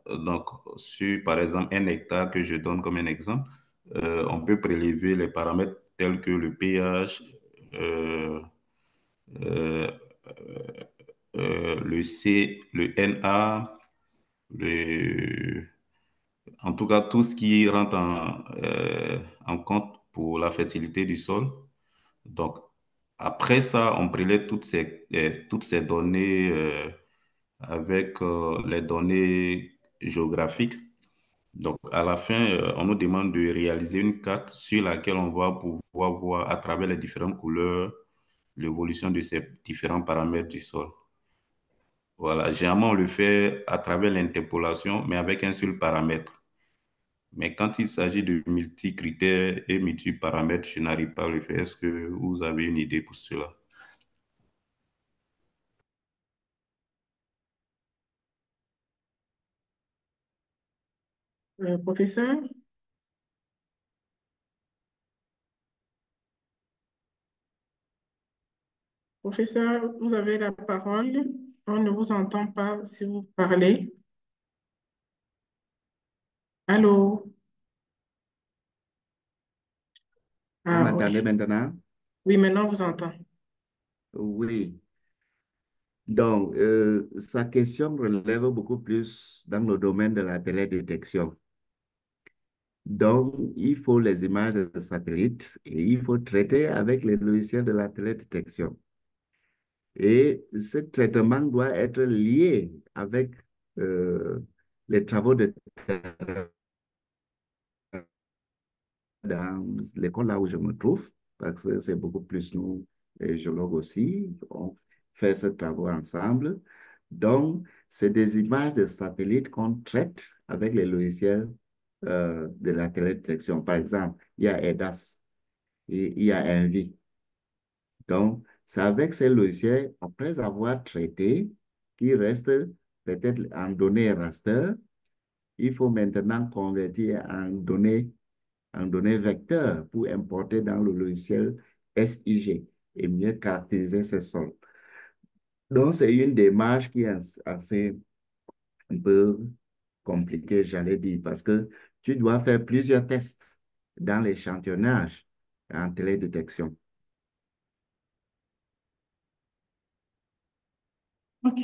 Donc, sur, par exemple, un hectare que je donne comme un exemple, on peut prélever les paramètres tels que le pH, euh, euh, le C, le Na, le, en tout cas tout ce qui rentre en compte pour la fertilité du sol. Donc, après ça, on prélève toutes ces données avec les données géographiques. Donc, à la fin, on nous demande de réaliser une carte sur laquelle on va pouvoir voir à travers les différentes couleurs l'évolution de ces différents paramètres du sol. Voilà, généralement, on le fait à travers l'interpolation, mais avec un seul paramètre. Mais quand il s'agit de multi-critères et multi-paramètres, je n'arrive pas à le faire. Est-ce que vous avez une idée pour cela? Professeur, professeur, vous avez la parole. On ne vous entend pas si vous parlez. Allô? Vous Ah, ok. m'entendez maintenant? Oui, maintenant on vous entend. Oui. Donc, sa question relève beaucoup plus dans le domaine de la télédétection. Donc, il faut les images de satellite et il faut traiter avec les logiciels de la télédétection. Et ce traitement doit être lié avec les travaux de terrain dans l'école là où je me trouve, parce que c'est beaucoup plus nous, les géologues aussi, on fait ce travaux ensemble. Donc, c'est des images de satellites qu'on traite avec les logiciels de la télédétection. Par exemple, il y a EDAS et il y a ENVI. Donc, c'est avec ces logiciels, après avoir traité, qui reste peut-être en données raster, il faut maintenant convertir en données vecteurs pour importer dans le logiciel SIG et mieux caractériser ces sols. Donc, c'est une démarche qui est assez un peu compliquée, j'allais dire, parce que tu dois faire plusieurs tests dans l'échantillonnage en télédétection. Ok,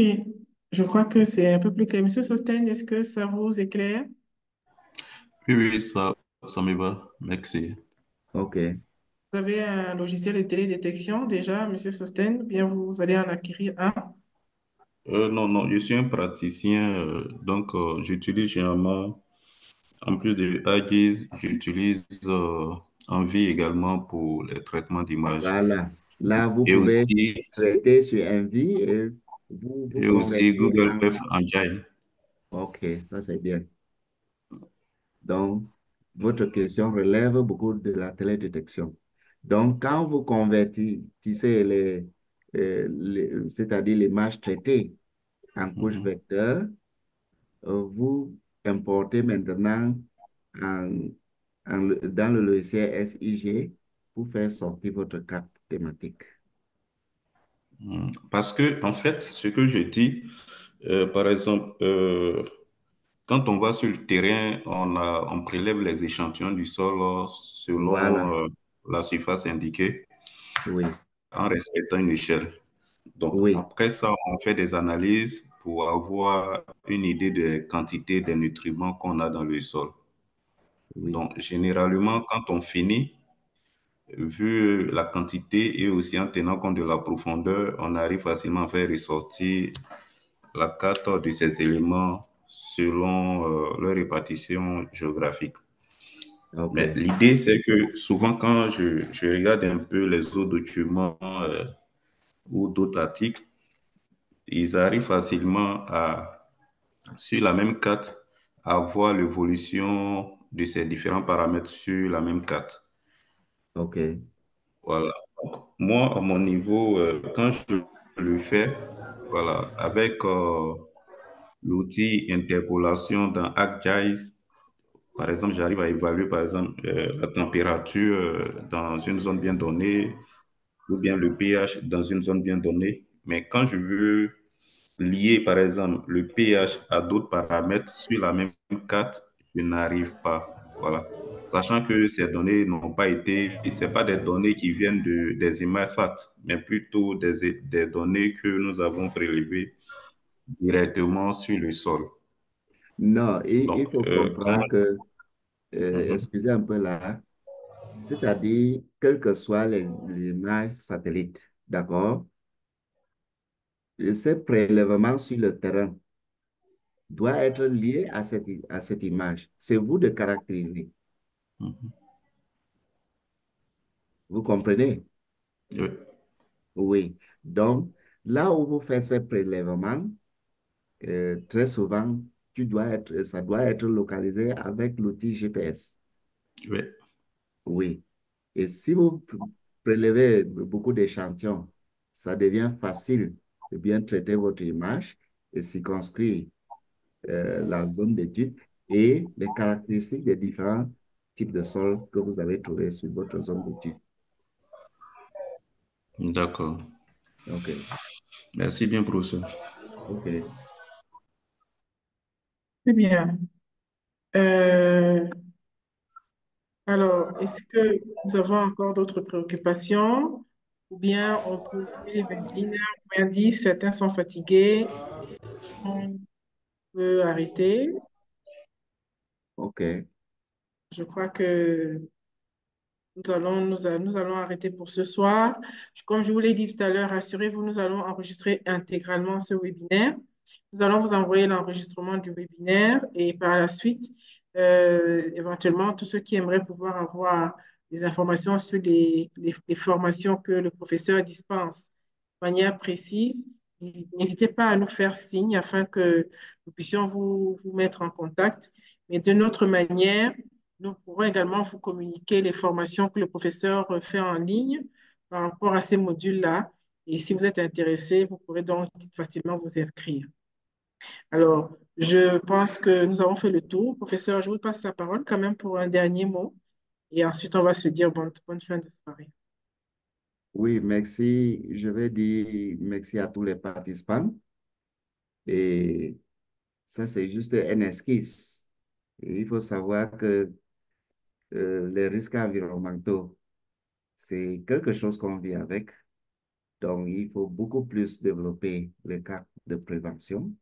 je crois que c'est un peu plus clair. Monsieur Sosten, est-ce que ça vous éclaire? Oui, oui, ça me va. Merci. OK. Vous avez un logiciel de télédétection déjà, Monsieur Sosten, bien vous allez en acquérir un. Non, non, je suis un praticien, donc j'utilise généralement, en plus de Huggies, j'utilise Envie également pour les traitements d'images. Voilà. Là, vous Et pouvez aussi, traiter sur Envy et vous et aussi convertir Google en... Earth Engine. OK, ça c'est bien. Donc, votre question relève beaucoup de la télédétection. Donc, quand vous convertissez c'est-à-dire les images traitées en couche Mhm. vecteur, vous importez maintenant en- dans le logiciel SIG pour faire sortir votre carte thématique. Parce que, en fait, ce que je dis, par exemple, quand on va sur le terrain, on prélève les échantillons du sol Voilà, selon la surface indiquée oui, en respectant une échelle. Donc, oui, après ça, on fait des analyses pour avoir une idée des quantités des nutriments qu'on a dans le sol. oui. Donc, généralement, quand on finit, vu la quantité et aussi en tenant compte de la profondeur, on arrive facilement à faire ressortir la carte de ces éléments selon leur répartition géographique. Mais OK. l'idée, c'est que souvent, quand je regarde un peu les autres documents ou d'autres articles, ils arrivent facilement à, sur la même carte, à voir l'évolution de ces différents paramètres sur la même carte. OK. Voilà. Donc, moi, à mon niveau, quand je le fais, voilà, avec l'outil interpolation dans ArcGIS, par exemple, j'arrive à évaluer, par exemple, la température dans une zone bien donnée ou bien le pH dans une zone bien donnée. Mais quand je veux lier, par exemple, le pH à d'autres paramètres sur la même carte, je n'arrive pas. Voilà. Sachant que ces données n'ont pas été, c'est pas des données qui viennent des images SAT, mais plutôt des données que nous avons prélevées directement sur le sol. Non, il Donc, faut comprendre que, mhm, excusez un peu là, c'est-à-dire, quelles que soient les images satellites, d'accord, ce prélèvement sur le terrain doit être lié à cette image. C'est vous de caractériser. mhm, Vous comprenez? oui, Oui. Donc, là où vous faites ce prélèvement, très souvent, ça doit être localisé avec l'outil GPS. oui. Oui. Et si vous prélevez beaucoup d'échantillons, ça devient facile de bien traiter votre image et circonscrire la zone d'étude et les caractéristiques des différents types de sols que vous avez trouvés sur votre zone d'étude. D'accord. OK. Merci bien, professeur. OK. Très bien. Euh, alors, est-ce que nous avons encore d'autres préoccupations? Ou bien on peut, il est 21h10, certains sont fatigués, on peut arrêter. OK. Je crois que nous allons arrêter pour ce soir. Comme je vous l'ai dit tout à l'heure, rassurez-vous, nous allons enregistrer intégralement ce webinaire. Nous allons vous envoyer l'enregistrement du webinaire et par la suite, éventuellement, tous ceux qui aimeraient pouvoir avoir des informations sur les formations que le professeur dispense de manière précise, n'hésitez pas à nous faire signe afin que nous puissions vous mettre en contact. Mais de notre manière, nous pourrons également vous communiquer les formations que le professeur fait en ligne par rapport à ces modules-là. Et si vous êtes intéressé, vous pourrez donc facilement vous inscrire. Alors, je pense que nous avons fait le tour. Professeur, je vous passe la parole quand même pour un dernier mot. Et ensuite, on va se dire bonne fin de soirée. Oui, merci. Je vais dire merci à tous les participants. Et ça, c'est juste un esquisse. Et il faut savoir que les risques environnementaux, c'est quelque chose qu'on vit avec. Donc, il faut beaucoup plus développer les cartes de prévention.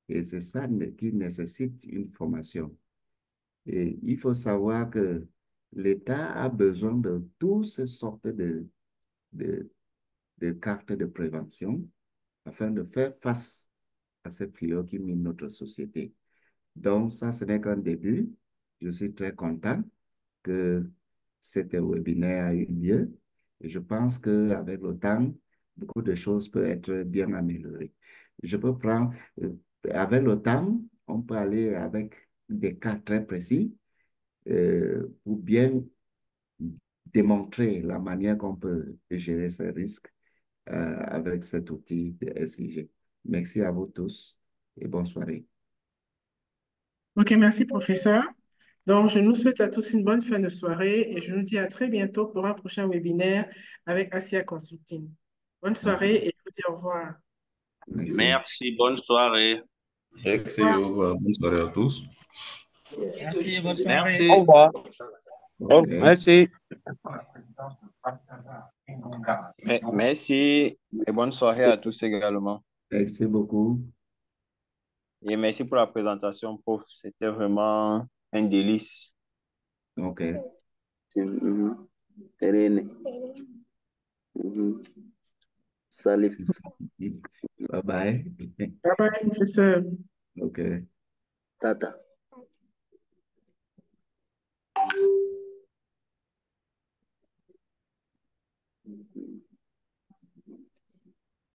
Et c'est ça qui nécessite une formation. Et il faut savoir que l'État a besoin de toutes ces sortes de, de cartes de prévention afin de faire face à ces fléaux qui minent notre société. Donc, ça, ce n'est qu'un début. Je suis très content que cet webinaire a eu lieu. Et je pense qu'avec le temps, beaucoup de choses peuvent être bien améliorées. Je peux prendre, avec le temps, on peut aller avec des cas très précis pour bien démontrer la manière qu'on peut gérer ces risques avec cet outil de SIG. Merci à vous tous et bonne soirée. OK, merci, professeur. Donc, je nous souhaite à tous une bonne fin de soirée et je nous dis à très bientôt pour un prochain webinaire avec Asia Consulting. Bonne OK, soirée et je vous dis au revoir. merci. Merci, bonne soirée. Au Excellent. revoir. Au revoir. Bonne soirée à tous. Merci, bonne soirée. Merci. Au revoir. Oh, OK. merci. Merci et bonne soirée à tous également. Merci beaucoup. Et merci pour la présentation, prof. C'était vraiment un délice. OK. Salut. Bye bye. Bye bye, professeur. OK. Tata.